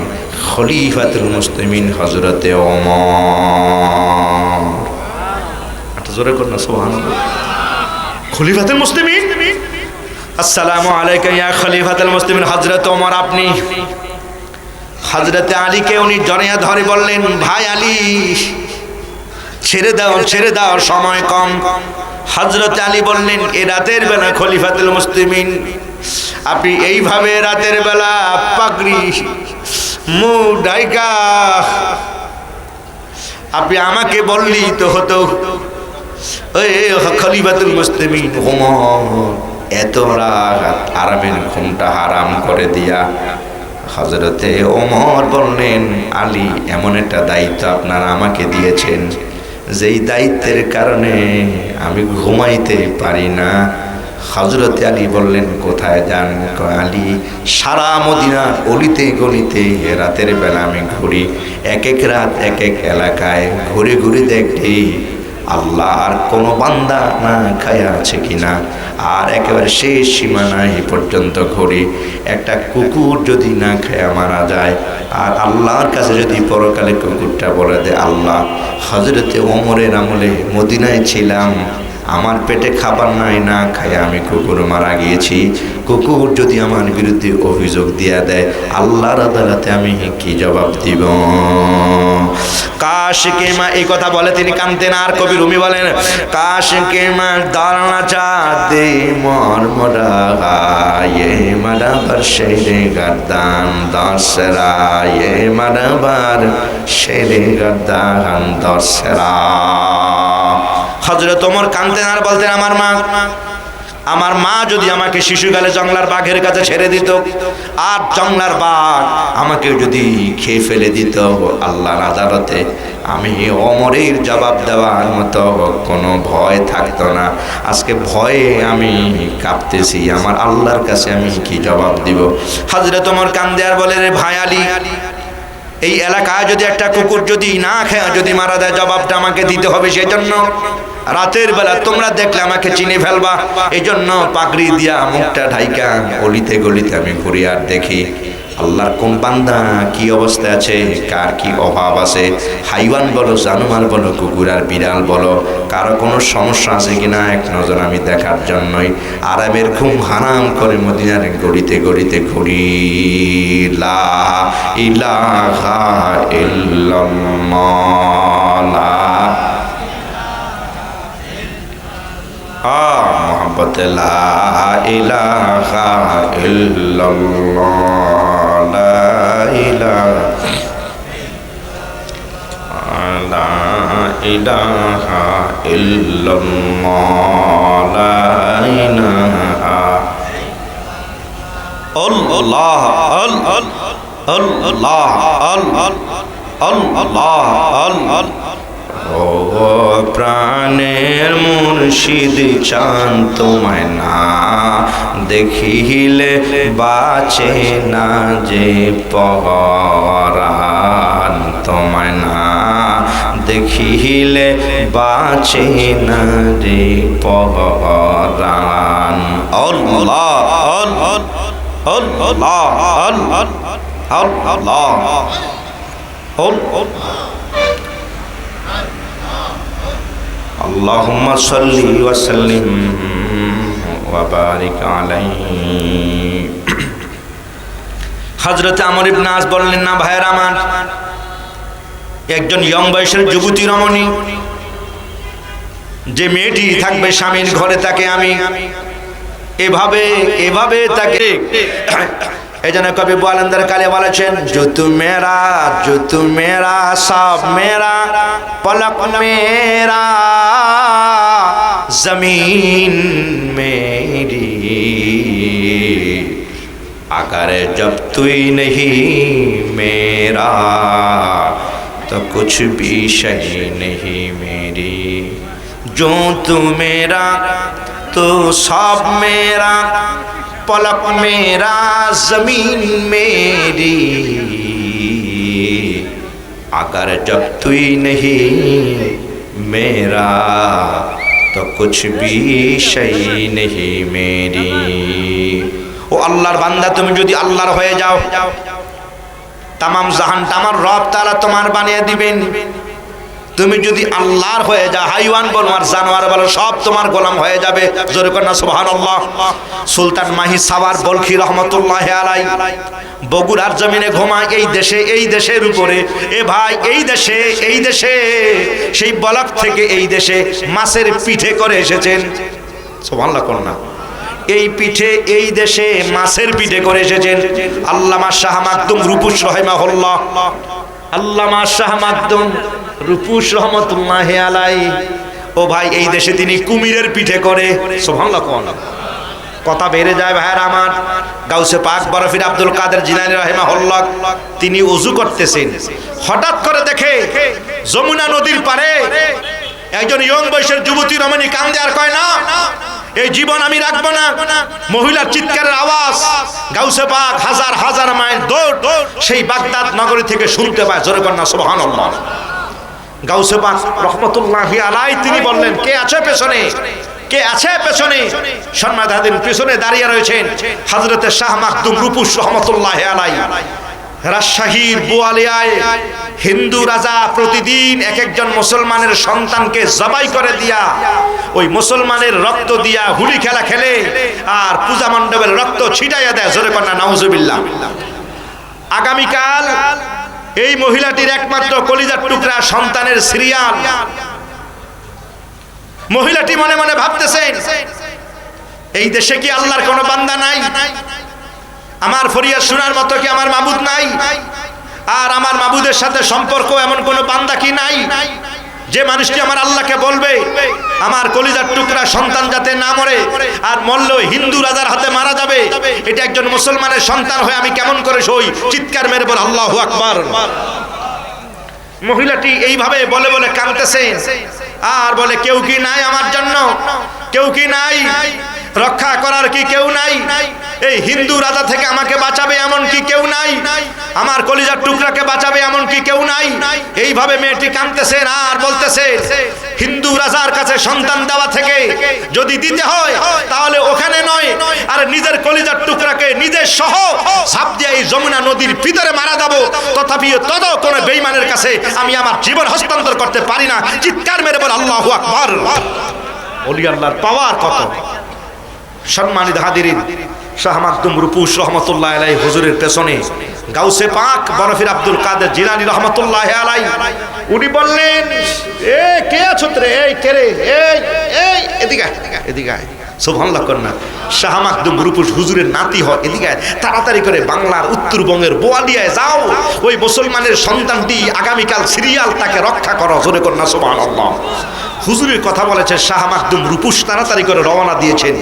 খলিফাতুল মুসলিমিন হযরতে ওমর। জোরে করুন না সুবহানাল্লাহ। খলিফাতুল মুসলিমিন, আসসালামু আলাইকা ইয়া খলিফাতুল মুসলিমিন হযরত ওমর। আপনি? হযরতে আলীকে উনি জড়িয়ে ধরে বললেন, ভাই আলী, ছেড়ে দাও, সময় কম। হযরতে আলী বললেন, এ রাতের বেলা খলিফাতুল মুসলিমিন, আপনি এইভাবে রাতের বেলা পাগড়ি মুখ ঢাইকা আপনি আমাকে বললি তো হতো। খলিফাতুল মুসলিমিন ওমর এত রাত আরামের ঘুমটা হারাম করে দিয়া হযরতে ওমর বললেন, আলী, এমন একটা দায়িত্ব আপনারা আমাকে দিয়েছেন, যেই দায়িত্বের কারণে আমি ঘুমাইতে পারি না। হযরত আলী বললেন, কোথায় যান? কয়, আলী, সারা মদিনার অলিতে গলিতে রাতের বেলা আমি ঘুরি, এক এক রাত এক এক এলাকায় ঘুরে ঘুরে দেখি আল্লাহর কোনো বান্দা না খায়া আছে কিনা। আর একেবারে শেষ সীমানায় পর্যন্ত ঘুরি, একটা কুকুর যদি না খায়া মারা যায়, আর আল্লাহর কাছে যদি পরকালে কুকুরটা বলে দেয়, আল্লাহ, হযরতে ওমরের আমলে মদিনায় ছিলাম, আমার পেটে খাবার নাই, না খায় আমি কুকুর মারা গিয়েছি, কুকুর যদি আমার বিরুদ্ধে অভিযোগ দিয়া দেয়, আল্লাহর আদালতে আমি কি জবাব দিব? কাশ কে মা এই কথা বলে তিনি কাঁদতেন। আর কবি রুমি বলেন, কাশ কে মা দাঁড়া চাঁদে মর মরা ये मरबर शेरे गर्दान दसरा ये मरबर शेरे गर्दान दसरा। হযরত ওমর কাঁদতেন আর বলতেন, আমার মা যদি আমাকে শিশুকালে জংলার বাঘের কাছে ছেড়ে দিত, আর জংলার বাঘ আমাকে যদি খেয়ে ফেলে দিত, আল্লাহর আদালতে আমি ওমরের জবাব দেওয়ার মতো কোনো ভয় থাকতো না। আজকে ভয়ে আমি কাঁপতেছি, আমার আল্লাহর কাছে আমি কি জবাব দিব? হযরত ওমর কান্দে আর বলে, রে ভাই আলী, এই এলাকায় যদি একটা কুকুর যদি না খেয়ে যদি মারা দেয়, জবাবটা আমাকে দিতে হবে। সেজন্য রাতের বেলা তোমরা দেখলে আমাকে চিনে ফেলবা, এই জন্য পাগড়ি দিয়া মুখটা ঢাইকা অলিতে গলিতে আমি ঘুরি আর দেখি আল্লাহর কোন বান্দা কি অবস্থায় আছে, কার কি অভাব আছে। হাইওয়ান বলো, জানোয়ার বলো, কুকুর আর বিড়াল বলো, কারো কোনো সমস্যা আছে কিনা এক নজর আমি দেখার জন্যই আরবের ঘুম হারাম করে মদিনার গলিতে গলিতে ঘুরি। লা ইলাহা ইল্লাল্লাহ, মোহাম্মত লা ইলাহা ইল্লাল্লাহ, লা ইলাহা ইল্লাল্লাহ, লা ইলাহা আল্লাহ আল্লাহ আল্লাহ আল্লাহ। ও প্রাণের মুর্শিদ চান তোমায় না দেখিলে বাঁচে না যে পরাণ, তোমায় না দেখিলে বাঁচে না যে পরাণ। আল্লাহ আল্লাহ আল্লাহ আল্লাহ আল্লাহ। اللهم صل وسلم وبارك عليه। হযরত আমর ইবনে আস বললেন, না ভাইয়ের আমার, একজন ইয়ং বয়সের যুবতী রমণী, যে মেয়েটি থাকবে স্বামীর ঘরে, তাকে আমি এভাবে তাকে, এই জন্য কবি বুলন্দর কালে বলেছেন, जो तू मेरा सब मेरा पलक मेरा जमीन मेरी, अगर जब तू नहीं मेरा तो कुछ भी सही नहीं मेरी। जो तू मेरा तो सब मेरा, पलक मेरा जमीन मेरी, अगर जब तू नहीं मेरा तो कुछ भी सही नहीं मेरी। ও আল্লাহর বান্দা, তুমি যদি আল্লাহর হয়ে যাও, তামাম জাহানটা আমার রব তাআলা তোমার বানিয়ে দিবেন। তুমি যদি আল্লাহর হয়ে যাও, হাইওয়ান বলো আর জানোয়ার বলো, সব তোমার গোলাম হয়ে যাবে। জোরে কর না সুবহানাল্লাহ। সুলতান মাহি সাওয়ার বলখি রহমতুল্লাহ আলাই বগুড়ার জমিনে ঘুমায় এই দেশের উপরে। এ ভাই, এই দেশে সেই বলক থেকে এই দেশে মাছের পিঠে করে এসেছেন। সুবহানাল্লাহ কর না। এই পিঠে এই দেশে মাছের পিঠে করে এসেছেন আল্লামা শাহ মাকদুম রূপুস রাহিমাহুল্লাহ। আল্লামা শাহ মাকদুম রূপুস রহমতুল্লাহি আলাইহি। ও ভাই, এই দেশে তিনি কুমিরের পিঠে করে। সুবহানাল্লাহ কোন কথা বেড়ে যায় ভাইয়ের আমার। গাউসে পাক বরফির আব্দুল কাদের জিলানী রাহিমাহুল্লাহ, তিনি ওযু করতেছেন, হঠাৎ করে দেখে যমুনা নদীর পারে একজন ইয়ং বয়সের যুবতী রমণী কান্দে আর কয়, না এই জীবন আমি রাখবো না। মহিলার চিৎকারের আওয়াজ গাউসে পাক হাজার হাজার মাইল দৌড় সেই বাগদাদ নগরী থেকে শুনতে পায়। জোরে কন্যা সুবহানাল্লাহ। গাউসে পাক রহমতুল্লাহি আলাইহি তিনি বললেন, কে আছে পেছনে, কে আছে পেছনে? সম্মানিত হাজিরিন, পেছনে দাঁড়িয়ে রয়েছেন হযরতে শাহ মাকদুম রূপুস রহমতুল্লাহি আলাইহি। রাজশাহীর বোয়ালিয়ায় হিন্দু রাজা প্রতিদিন এক একজন মুসলমানের সন্তানকে জবাই করে দিয়া ওই মুসলমানের রক্ত দিয়া হুলি খেলা খেলে আর পূজা মণ্ডপের রক্ত ছিটাইয়া দেয়। জোরে কন্যা নাউজুবিল্লাহ। আগামীকাল এই মহিলাটির একমাত্র কলিজার টুকরা সন্তানের সিরিয়াল। মহিলাটি মনে মনে ভাবতেছেন, এই দেশে কি আল্লাহর কোনো বান্দা নাই? আমার ফরিয়াদ শোনার মতো কি আমার মাবুদ নাই? আর আমার মাবুদের সাথে সম্পর্ক এমন কোনো বান্দা কি নাই যে মানুষটি আমার আল্লাহকে বলবে আমার কলিজার টুকরা সন্তান যাতে না মরে, আর মরলেও হিন্দু রাজার হাতে মারা যাবে? এটা একজন মুসলমানের সন্তান হয়ে আমি কেমন করে সই? চিৎকার মেরে বল আল্লাহু আকবার। মহিলাটি এইভাবে বলে বলে কাঁদতেছে আর বলে, কেউ কি নাই আমার জন্য? কেউ কি নাই? রক্ষা করার কি কেউ নাই? এই হিন্দু রাজা থেকে আমাকে বাঁচাবে এমন কি কেউ নাই? আমার কলিজার টুকরাকে বাঁচাবে এমন কি কেউ নাই? এইভাবে মেয়েটি কাঁদতেছে আর বলতেছে, হিন্দু রাজার কাছে সন্তান দেওয়া থেকে যদি দিতে হয় তাহলে ওখানে নয়, আর নিজের কলিজার টুকরাকে নিজের সহ ঝাঁপ দিয়ে এই যমুনা নদীর ভিতরে মারা দেবো, তথাপি কোনো বেঈমানের কাছে আমি আমার জীবন হস্তান্তর করতে পারি না। চিৎকার মেরে বল আল্লাহু আকবার। ওলি আল্লাহর পাওয়ার কত! সম্মানিত হাজিরিন, শাহ মাকদুম রূপুস রহমতুল্লাহি আলাইহি হুজুরের পেছনে গাউসে পাক বরফির আব্দুল কাদের জিলানী রহমতুল্লাহি আলাইহি উনি বললেন, এ কে আছো রে? এই কে রে? এই এদিকে এদিকে সুবহানাল্লাহ কন্যা। শাহ মাকদুম রূপুস হুজুরের নাতি হয়, এদিকে তাড়াতাড়ি করে বাংলার উত্তরবঙ্গের বোয়ালিয়ায় যাও, ওই মুসলমানের সন্তানটি আগামীকাল সিরিয়াল, তাকে রক্ষা করো। জোরে কন্যা সুবহানাল্লাহ। হুজুরের কথা বলেছে শাহ মাকদুম রূপুস তাড়াতাড়ি করে রওনা দিয়েছেন।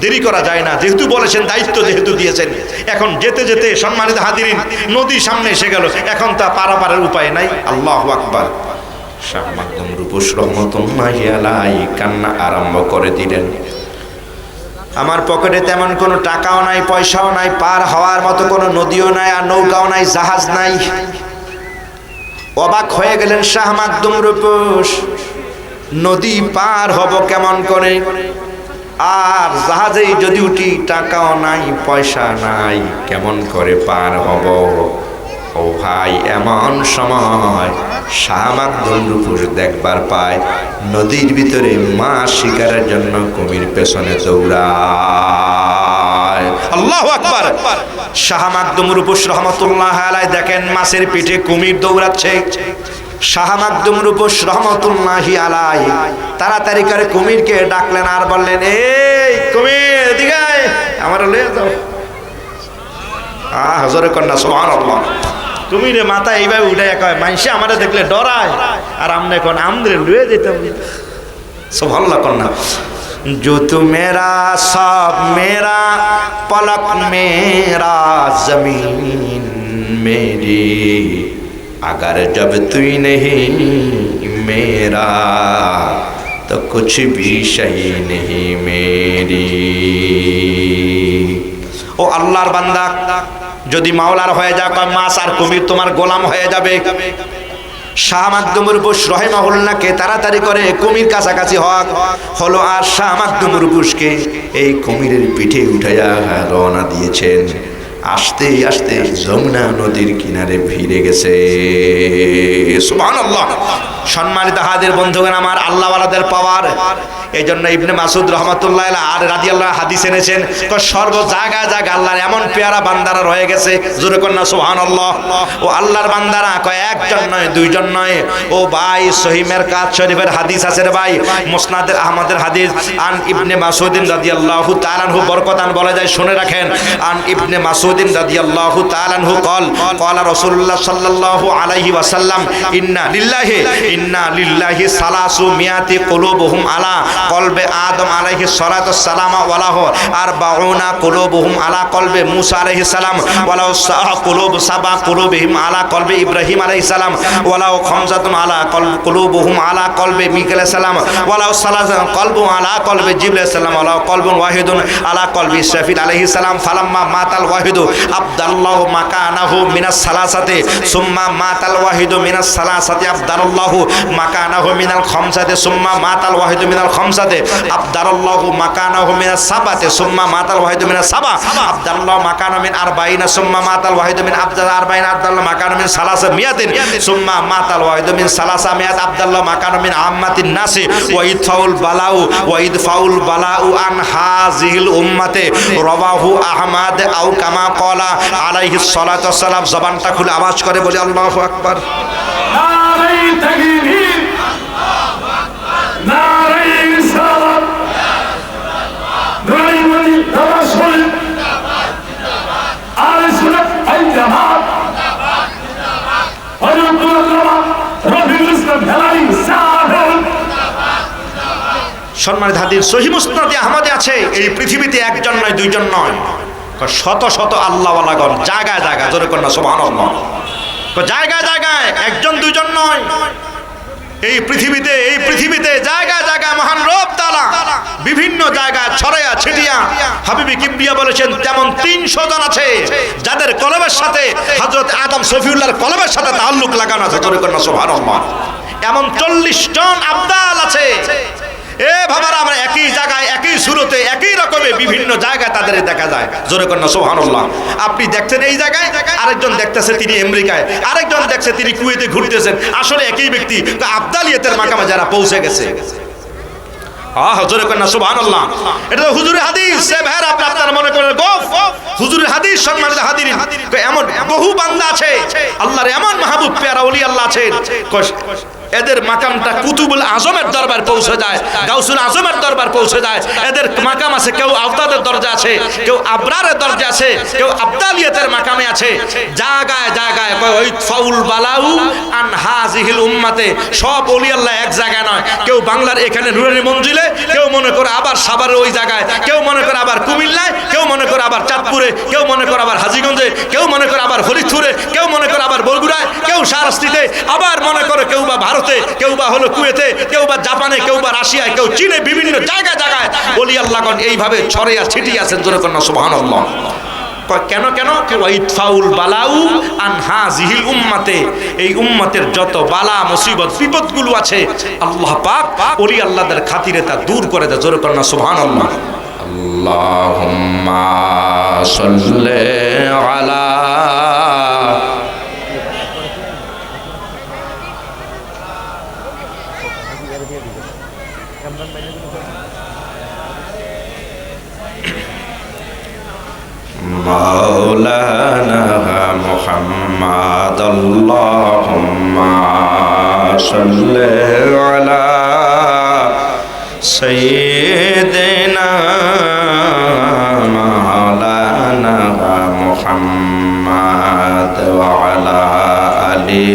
দেরি করা যায় না, যেহেতু বলেছেন, দায়িত্ব যেহেতু দিয়েছেন। এখন যেতে যেতে সম্মানিত হাজিরিন নদীর সামনে এসে গেল, এখন তা পারাপারের উপায় নাই। আল্লাহু আকবার। শাহ মাকদুম রূপুস রহমতুল্লাহি আলাইহি কান্না আরম্ভ করে দিলেন। আমার পকেটে তেমন কোনো টাকাও নাই, পয়সাও নাই, পার হওয়ার মতো কোনো নদীও নাই, আর নৌকাও নাই, জাহাজ নাই। অবাক হয়ে গেলেন শাহ মাকদুম রূপুস, নদী পার হব কেমন করে? আর জাহাজেই যদি উঠি টাকাও নাই, পয়সা নাই, কেমন করে পার হব? ও ভাই, এমন সময় শাহ মাকদুম রূপুস দেখবার পায় নদীর ভিতরে মাছ শিকারের জন্য কুমির পেছনে দৌড়ায়। আল্লাহু আকবার। শাহ মাকদুম রূপুস রহমতুল্লাহি আলাইহি দেখেন মাছের পিঠে কুমির দৌড়াচ্ছে। শাহ মাকদুম রূপুস রহমতুল্লাহি আলাইহি তাড়াতাড়ি করে কুমিরকে ডাকলেন আর বললেন, এই কুমির এদিকে আয়, আমার লয়ে যাও। জোরে কন্যা সুবহানাল্লাহ। কুমিরে মাথা এইভাবে উঠে কয়, মানুষে আমারে দেখলে ডরায়, আর আমনে কোন আমরে লয়ে যেতে হবে। সুবহানাল্লাহ কন্যা। जो तू मेरा सब मेरा पलक मेरा जमीन मेरी, अगर जब तू नहीं मेरा तो कुछ भी सही नहीं मेरी। ও আল্লাহর বান্দা, যদি মাওলার হয়ে যাও, মাছ আর কুমির তোমার গোলাম হয়ে যাবে। শাহ মাকদুম রূপুস রাহিমাহুল্লাহকে তাড়াতাড়ি করে কুমির কাছাকাছি হলো, আর শাহ মাকদুম রূপুসকে এই কুমিরের পিঠে উঠাইয়া রওনা দিয়েছেন। আস্তে আস্তে যমুনা নদীর কিনারে ভিড়ে গেছে। সুবহানাল্লাহ। সম্মানিত হাজির বন্ধুগণ আমার, আল্লাহওয়ালাদের পাওয়ার। এই জন্য ইবনে মাসুদ রহমতুল্লাহ আর রাদিয়াল্লাহু হাদিস এনেছেন, সর্ব জায়গায় জায়গায় আল্লাহর এমন পেয়ারা বান্দারা রয়ে গেছে। জোরে কন্যা সুবহানাল্লাহ। ও আল্লাহর বান্দারা কয় একজন নয়, দুইজন নয়। ও ভাই, সহিহ মিরকাত শরীফের হাদিস আছে রে ভাই, মুসনাদে আহমদের হাদিস। আন ইবনে মাসউদিন রাদিয়াল্লাহু তাআলা আনহু বরকতান বলে যায়, শুনে রাখেন। আন ইবনে মাসউদিন রাদিয়াল্লাহু তাআলা আনহু ক্বালা রাসূলুল্লাহ সাল্লাল্লাহু আলাইহি ওয়াসাল্লাম, ইন্না লিল্লাহি সালাসু মিয়াতি কুলুবুহুম আলা কলবে আদম আলাইহিস সালাতু ওয়াস সালাম ওয়ালাহু আরবাউনা কুলুবুহুম আলা কলবে মূসা আলাইহিস সালাম ওয়ালাহু সাবা কুলুবিহিম আলা কলবে ইব্রাহিম আলাইহিস সালাম ওয়ালাহু খামসাতুন আলা কুলুবুহুম আলা কলবে মিকাইল আলাইহিস সালাম ওয়ালাহু সালাসাতুন কলবু আলা কলবে জিবরিল আলাইহিস সালাম ওয়ালাহু কলবুন ওয়াহিদুন আলা কলবে ইসরাফিল আলাইহিস সালাম ফালাম্মা মাতাল ওয়াহিদু আবদাল্লাহু মাকানাহু মিনাস সালাসাতি সুম্মা মাতাল ওয়াহিদু মিনাস সালাসাতি আবদাল্লাহু মাকানাহু মিনাল খামসাতি সুম্মা মাতাল ওয়াহিদু মিনাল খামসাতি আবদাল্লাহু মাকানাহু মিনাস সাবাতি সুম্মা মাতাল ওয়াহিদু মিনাস সাবা আবদাল্লাহু মাকানাহু মিন আরবাইনা সুম্মা মাতাল ওয়াহিদু মিন আরবাইনা আবদাল্লাহু মাকানাহু মিন সালাসা মিয়াতিন সুম্মা মাতাল ওয়াহিদু মিন সালাসা মিয়াত আবদাল্লাহু মাকানাহু মিন আম্মাতিন নাসি ওয়া ইদফাউল বালাউ আন হাযিহিল উম্মাতে রাওয়াহু আহমদ আও কামা ক্বালা আলাইহিস সালাতু ওয়াস সালাম। জবানটা খুলে আওয়াজ করে বলি আল্লাহু আকবার। নারে তাকবীর, আল্লাহু আকবার, নারে রিসালাত, নারে রাসূল, জিন্দাবাদ জিন্দাবাদ, আলে সুন্নাত ওয়াল জামাত, জিন্দাবাদ জিন্দাবাদ, হযরতুল্লাহ রফিকুল ইসলাম হেলালি সাহেব। সম্মানিত হাদিস সহিহ মুসনাদে আহমদে আছে, এই পৃথিবীতে একজন নয় দুইজন নয়, শত শত আল্লাহওয়ালাগণ জায়গায় জায়গায়, জোরে কন্যা সুবহানাল্লাহ, জায়গায় জায়গায়, একজন দুইজন নয়। এই পৃথিবীতে জায়গায় জায়গায় মহান রব তাআলা বিভিন্ন জায়গায় ছড়াইয়া ছিটিয়া হাবিবি কিবরিয়া বলেছেন তেমন 300 জন আছে যাদের কলবের সাথে হযরত আদম সফিউল্লাহর কলবের সাথে তাআল্লুক লাগানো আছে, জোরে কন্যা সুবহানাল্লাহ। এমন 40 জন আবদাল আছে। এ বাবারা, আমরা একই জায়গায় একই সুরতে একই রকমে বিভিন্ন জায়গায় তাদের দেখা যায়, জোরে কন্যা সুবহানাল্লাহ। আপনি দেখছেন এই জায়গায়, আরেকজন দেখতেছে তিনি আমেরিকায়, আরেকজন দেখছে তিনি কুয়েতে ঘুরতেছেন, আসলে একই ব্যক্তি, আবদালিয়াতের মাকামে যারা পৌঁছে গেছে। জোরে কন্যা সুবহানাল্লাহ। এটা তো হুজুরের হাদিস। সে ভাইরা আপনারা মনে করেন গফ, হুজুরের হাদিস। সম্মানিত হাজিরিন, এমন বহু বান্দা আছে, আল্লাহর এমন মাহবুব পেয়ারা ওলি আল্লাহ আছেন, এদের মাকামটা কুতুবুল আজমের দরবার পৌঁছে যায়, গাউসুল আজমের দরবার পৌঁছে যায়। এদের মাকাম আছে, কেউ আওতাদের দরজা আছে, কেউ আবরারের দরজা আছে, কেউ আবদালিয়াতের মাকামে আছে। জায়গায় জায়গায় ফাউল বালাউ আন হাযিহিল উম্মাতে, সব ওলি আল্লাহ এক জায়গায় নয়। কেউ বাংলার এখানে নুরানি মঞ্জিলে, কেউ মনে করে আবার সাভারের ওই জায়গায়, কেউ মনে করে আবার কুমিল্লায়, কেউ মনে করে আবার চাঁদপুরে, কেউ মনে করে আবার হাজীগঞ্জে, কেউ মনে করে আবার ফরিদপুরে, কেউ মনে করে আবার বগুড়ায়, কেউ শাহরাস্তিতে, আবার মনে করে কেউ বা ভারতে, কেউ বা হলো কুয়েতে, কেউ বা জাপানে, কেউ বা রাশিয়ায়, কেউ চীনে, বিভিন্ন জায়গায় জায়গায় ওলি আল্লাহগণ এইভাবে ছড়িয়ে ছিটিয়ে আছেন, জোরে কন্যা সুবহানাল্লাহ। কেন কেন? ওয়াইদফাউল বালাউ আন হাযিহিল উম্মাতে, এই উম্মতের যত বালা মুসিবত বিপদগুলো আছে আল্লাহ পাক ওলি আল্লাহদের খাতিরে তা দূর করে দেয়, জোরে কন্যা সুবহানাল্লাহ। আল্লাহুম্মা সাল্লি আলা মাওলানা মুহাম্মদ। আল্লাহুম্মা সাল্লি আলা সাইয়্যিদিনা মাওলানা মুহাম্মদ ওয়া আলা আলি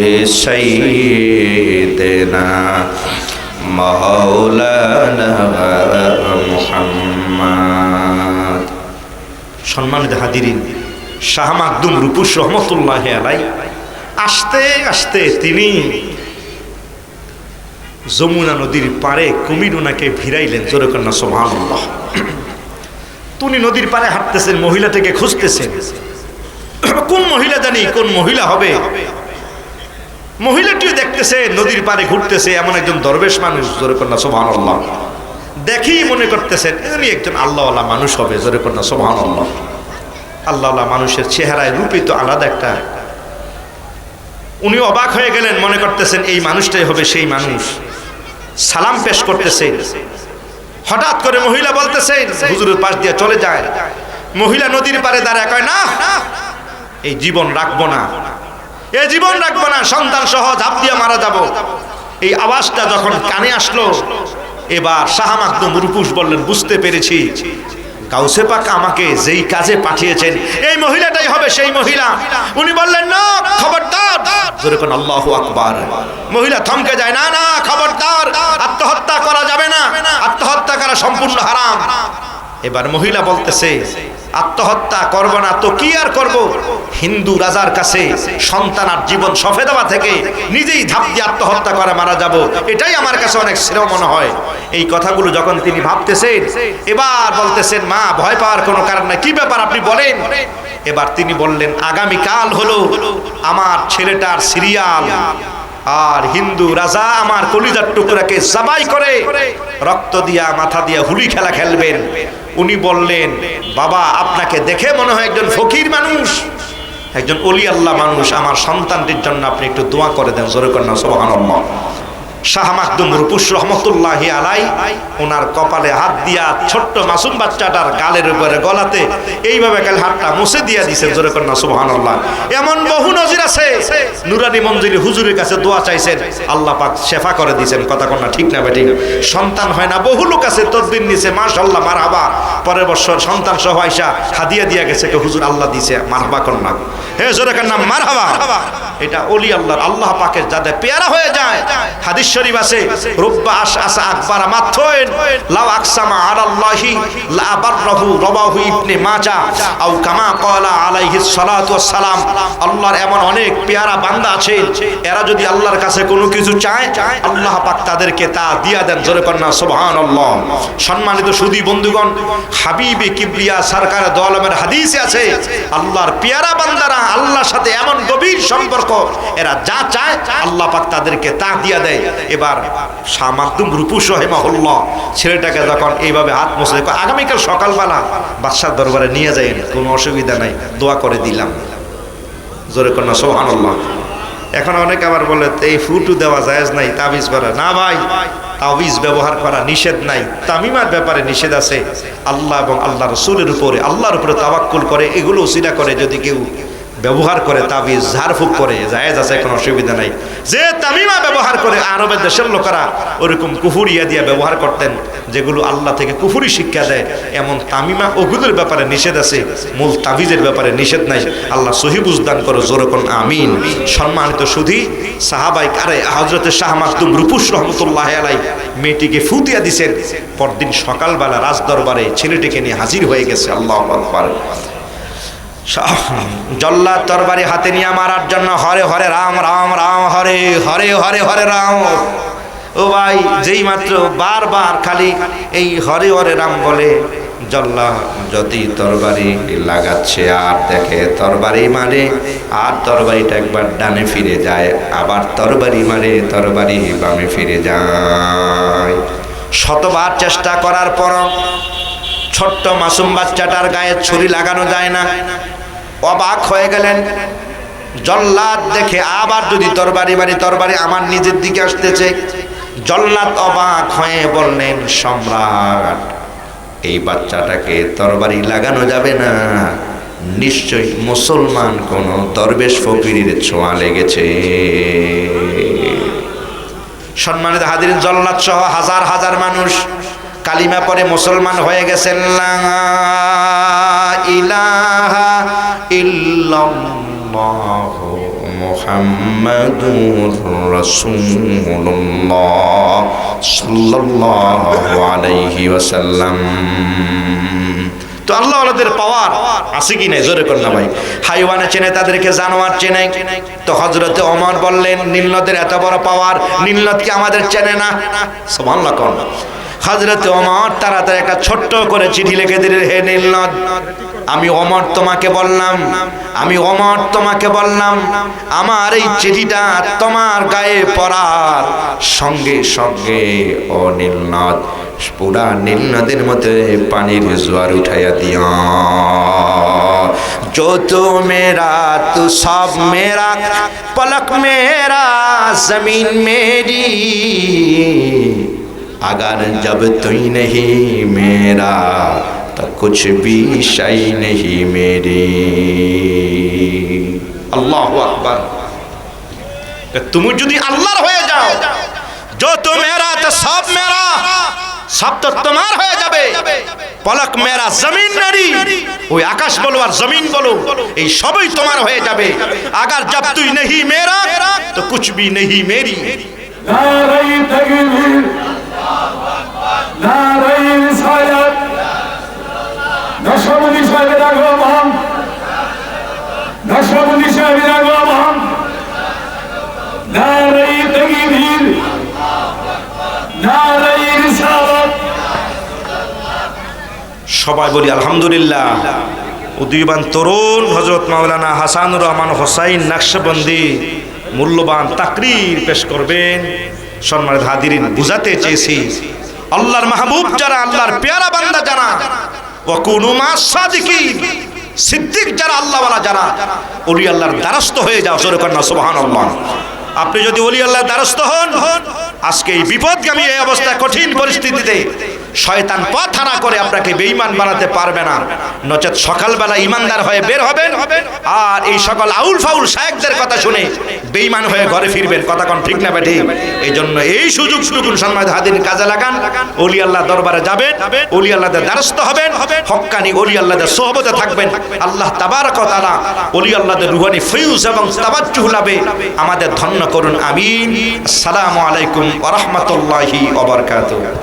সাইয়্যিদিনা মাওলানা মুহাম্মদ। সম্মানিত হাজিরিন, শাহ মাকদুম রূপুস রহমতুল্লাহ আলাই আস্তে আস্তে তিনি যমুনা নদীর পারে কুমির ওনাকে ভিড়াইলেন, জোরে কন্যা সুবহানাল্লাহ। তিনি নদীর পারে হাঁটতেছেন, মহিলাটাকে খুঁজতেছেন, কোন মহিলা জানি কোন মহিলা হবে। মহিলাটিও দেখতেছে নদীর পারে ঘুরতেছে এমন একজন দরবেশ মানুষ, জোরে কন্যা সুবহানাল্লাহ। দেখি মনে করতেছেন উনি একজন আল্লাহওয়ালা মানুষ হবে, জোরে কন্যা সুবহানাল্লাহ। আল্লাহওয়ালা মানুষের চেহারায় রূপই তো আলাদা একটা। উনি অবাক হয়ে গেলেন, মনে করতেছেন এই মানুষটাই হবে সেই মানুষ। সালাম পেশ করতেছে, হঠাৎ করে মহিলা বলতেছে, হুজুরের পাশ দিয়ে চলে যায়। মহিলা নদীর পারে দাঁড়ায় কয়, না এই জীবন রাখবো না, এই জীবন রাখবো না, সন্তান সহ ঝাঁপ দিয়ে মারা যাব। এই আওয়াজটা যখন কানে আসলো, এবার শাহ মাকদুম রূপুস বললেন, বুঝতে পেরেছি গাউসে পাক আমাকে যেই কাজে পাঠিয়েছেন এই মহিলাটাই হবে সেই মহিলা। উনি বললেন, না খবরদার, জোরে কোন আল্লাহু আকবার। মহিলা থমকে যায়, না না খবরদার, আত্মহত্যা করা যাবে না, আত্মহত্যা করা সম্পূর্ণ হারাম। এবার মহিলা বলতেছে আত্মহত্যা করব না তো কি আর করব, হিন্দু রাজার কাছে সন্তান আর জীবন সঁপে দেওয়া থেকে নিজেই ধাপ দিয়ে আত্মহত্যা করে মারা যাব, এটাই আমার কাছে অনেক শ্রেয় মনে হয়। এই কথাগুলো যখন তিনি ভাবতেছেন, এবার বলতেছেন মা ভয় পাওয়ার কোনো কারণ নাই, কি ব্যাপার আপনি বলেন। এবার তিনি বললেন আগামীকাল হলো আমার ছেলেটার সিরিয়াল, আর হিন্দু রাজা আমার কলিজার টুকরাকে জবাই করে রক্ত দিয়া মাথা দিয়া হুলি খেলা খেলবেন। উনি বললেন বাবা আপনাকে দেখে মনে হয় একজন ফকির মানুষ, একজন ওলি আল্লাহ মানুষ, আমার সন্তানটির জন্য আপনি একটু দোয়া করে দেন। জোরে কন্যা সুবহানাল্লাহ। শাহ মাকদুম রূপুস রহমতুল্লাহি আলাই ওনার কপালে হাত দিয়া ছোট্ট মাসুম বাচ্চাটার গালের উপরে গলাতে এইভাবে কাল হাতটা মুছে দিয়া দিয়েছেন। জোরে কন্যা সুবহানাল্লাহ। এমন বহু নজির আছে, নুরানি মঞ্জিরি হুজুরের কাছে দোয়া চাইছেন, আল্লাহ পাক শেফা করে দিয়েছেন। কথা কন্যা ঠিক না বেঠিক? সন্তান হয় না, বহু লোক আছে তদবির নিছে, মাশাআল্লাহ মারহাবা, পরের বছর সন্তান সহ আইসা হাদিয়া দিয়া গেছে কে হুজুর আল্লাহ দিছে, মারহাবা কন্যা, হে জোরে কন্যা মারহাবা। এটা ওলি আল্লাহর, আল্লাহ পাকের যাদের পেয়ারা হয়ে যায়। হাদিস শরীফ আছে রুব্বা আশআসা আকবারা মাথুইন লাউ আকসামা আলাল্লাহি লা আবাররাহু, রাওয়াহু ইবনে মাজাহ আও কামা ক্বালা আলাইহিস সালাতু ওয়াস সালাম। আল্লাহর এমন অনেক পেয়ারা বান্দা আছে, এরা যদি আল্লাহর কাছে কোনো কিছু চায় আল্লাহ পাক তাদেরকে তা দিয়া দেন। জোরে কন্যা সুবহানাল্লাহ। সম্মানিত সুধী বন্ধুগণ, হাবিবে কিবরিয়া সরকার দো আলমের হাদিসে আছে আল্লাহর পেয়ারা বান্দারা আল্লাহর সাথে এমন গভীর সম্পর্ক, এরা যা চায় আল্লাহ পাক তাদেরকে তা দিয়া দেয়। এবার শাহ মাকদুম রূপুস রাহিমাহুল্লাহ ছেলেটাকে যখন এইভাবে হাত মুছে, আগামীকাল সকালবেলা বাদশার দরবারে নিয়ে যায়, কোনো অসুবিধা নাই, দোয়া করে দিলাম। জোরে কন্যা সুবহানাল্লাহ। এখন অনেকে আবার বলে এই ফুটু দেওয়া জায়েজ নাই, তাবিজ করা না। ভাই তাবিজ ব্যবহার করা নিষেধ নাই, তামিমার ব্যাপারে নিষেধ আছে। আল্লাহ এবং আল্লাহ রসুলের উপরে, আল্লাহর উপরে তাওয়াক্কুল করে এগুলো উসিলা করে যদি কেউ ব্যবহার করে, তাবিজ ঝাড়ফুঁক করে, জায়েজ আছে, কোনো অসুবিধা নাই। যে তামিমা ব্যবহার করে, আরবের দেশের লোকেরা ওরকম কুফুরিয়া দিয়া ব্যবহার করতেন যেগুলো আল্লাহ থেকে কুফুরি শিক্ষা দেয়, এমন তামিমা ওগুলোর ব্যাপারে নিষেধ আছে, মূল তাবিজের ব্যাপারে নিষেধ নাই। আল্লাহ সহি বুঝদান করো, জোরে কোন আমিন। সম্মানিত সুধী সাহাবাই কারে হযরতে শাহ মাকদুম রূপুস রহমতুল্লাহ আলাই মেয়েটিকে ফু দিয়া দিছেন। পরদিন সকালবেলা রাজদরবারে ছেলেটিকে নিয়ে হাজির হয়ে গেছে। আল্লাহু আকবার। জল্লাদ তরবারি হাতে নিয়ে মারার জন্য হরে হরে রাম রাম রাম হরে হরে হরে হরে রাম। ও ভাই, যেই মাত্র বারবার খালি এই হরে হরে রাম বলে, জল্লাদ যদি তরবারি লাগাচ্ছে আর দেখে তরবারি মারে, আর তরবারিটা একবার ডানে ফিরে যায়, আবার তরবারি মারে, তরবারি বামে ফিরে যায়। শতবার চেষ্টা করার পর ছোট্ট মাসুম বাচ্চাটার গায়ে ছুরি লাগানো যায় না। অবাক হয়ে গেলেন জল্লাদ দেখে, আবার যদি তরবারি মারি, তরবারি আমার নিজের দিকে আসতেছে। জল্লাদ অবাক হয়ে বললেন, সম্রাট এই বাচ্চাটাকে তরবারি লাগানো যাবে না, নিশ্চয়ই মুসলমান কোন দরবেশ ফকিরের ছোঁয়া লেগেছে। সম্মানিত হাজিরিন, জল্লাদ সহ হাজার হাজার মানুষ কালিমা পরে মুসলমান হয়ে গেছেন। লা ইলাহা ইল্লাল্লাহু মুহাম্মাদুর রাসূলুল্লাহ সাল্লাল্লাহু আলাইহি ওয়াসাল্লাম। তো আল্লাহ ওয়ালাদের পাওয়ার আছে কি নাই? জোরে কর না ভাই। হাইওয়ানে চেনে, তাদেরকে জানোয়ার চেনে। তো হযরতে ওমর বললেন, নীলনদের এত বড় পাওয়ার, নীলনদ কি আমাদের চেনে না? সুবহানাল্লাহ। কোন হযরতে ওমর তাড়াতাড়ি একটা ছোট্ট করে চিঠি লিখে দিলেন, হে নীলনদ, আমি ওমর তোমাকে বললাম, আমি ওমর তোমাকে বললাম, আমার এই চিঠিটা তোমার গায়ে পড়ার সঙ্গে সঙ্গে ও নীলনদ, পুরা নীলনদের মধ্যে পানির জোয়ার উঠাইয়া দিও। जो तू मेरा तू सब मेरा, पलक मेरा जमीन मेरी, अगर जब तू नहीं मेरा तो कुछ भी शय नहीं मेरी। अल्लाहु अकबर। तुम যদি আল্লাহর হয়ে যাও, जो तू मेरा तो सब मेरा, সব তো তোমার হয়ে যাবে। পলক মেরা জমিন মেরি, ওই আকাশ বলো আর জমিন বলো, এই সবই তোমার হয়ে যাবে। আগার জব তুই নেহি মেরা तो कुछ भी नहीं मेरी। नारे तकबीर, नारे रिसालत, नशबुद्दी साहेब আগমন, नशबुद्दी साहेब আগমন, नारे तकबीर, नारे रिसालत। সবাই বলি আলহামদুলিল্লাহ। উদীয়মান তরুণ হযরত মাওলানা হাসানুর রহমান হোসাইন নকশবন্দি মূল্যবান তাকরীর পেশ করবেন। সম্মানিত হাজিরিন, বুঝাতে চেয়েছি আল্লাহর মাহবুব যারা, আল্লাহর পেয়ারা বান্দা যারা, ওয়া কুনু মাস সাদিকিন, সিদ্দিক যারা, আল্লাহওয়ালা যারা, ওলি আল্লাহর দ্বারস্থ হয়ে যাও। জোরে কন্যা সুবহানাল্লাহ। আপনি যদি ওলি আল্লাহর দ্বারস্থ হন, আজকে এই বিপদগামী এই অবস্থায় কঠিন পরিস্থিতিতে শয়তান পথ হারা করে আপনাকে বেঈমান বানাতে পারবে না। নচেত সকালবেলা ইমানদার হয়ে বের হবেন আর এই সকল আউল ফাউল শায়েখদের কথা শুনে বেঈমান হয়ে ঘরে ফিরবেন। কথা কোন ঠিক না বেঠিক? এই জন্য এই সুযোগটুকু সম্মানিত হাজির কাজে লাগান। ওলি আল্লাহ দরবারে যাবেন, ওলি আল্লাহদের দ্বারস্থ হবেন, হক্কানি ওলি আল্লাহদের সোহবতে থাকবেন। আল্লাহ তাবারক ওয়া তাআলা ওলি আল্লাহদের রুহানি ফয়ুজ এবং তাওয়াজ্জুহ লাভে আমাদের ধন্য করুন। আমিন। আসসালামু আলাইকুম ওয়া রাহমাতুল্লাহি ওয়া বারাকাতুহু।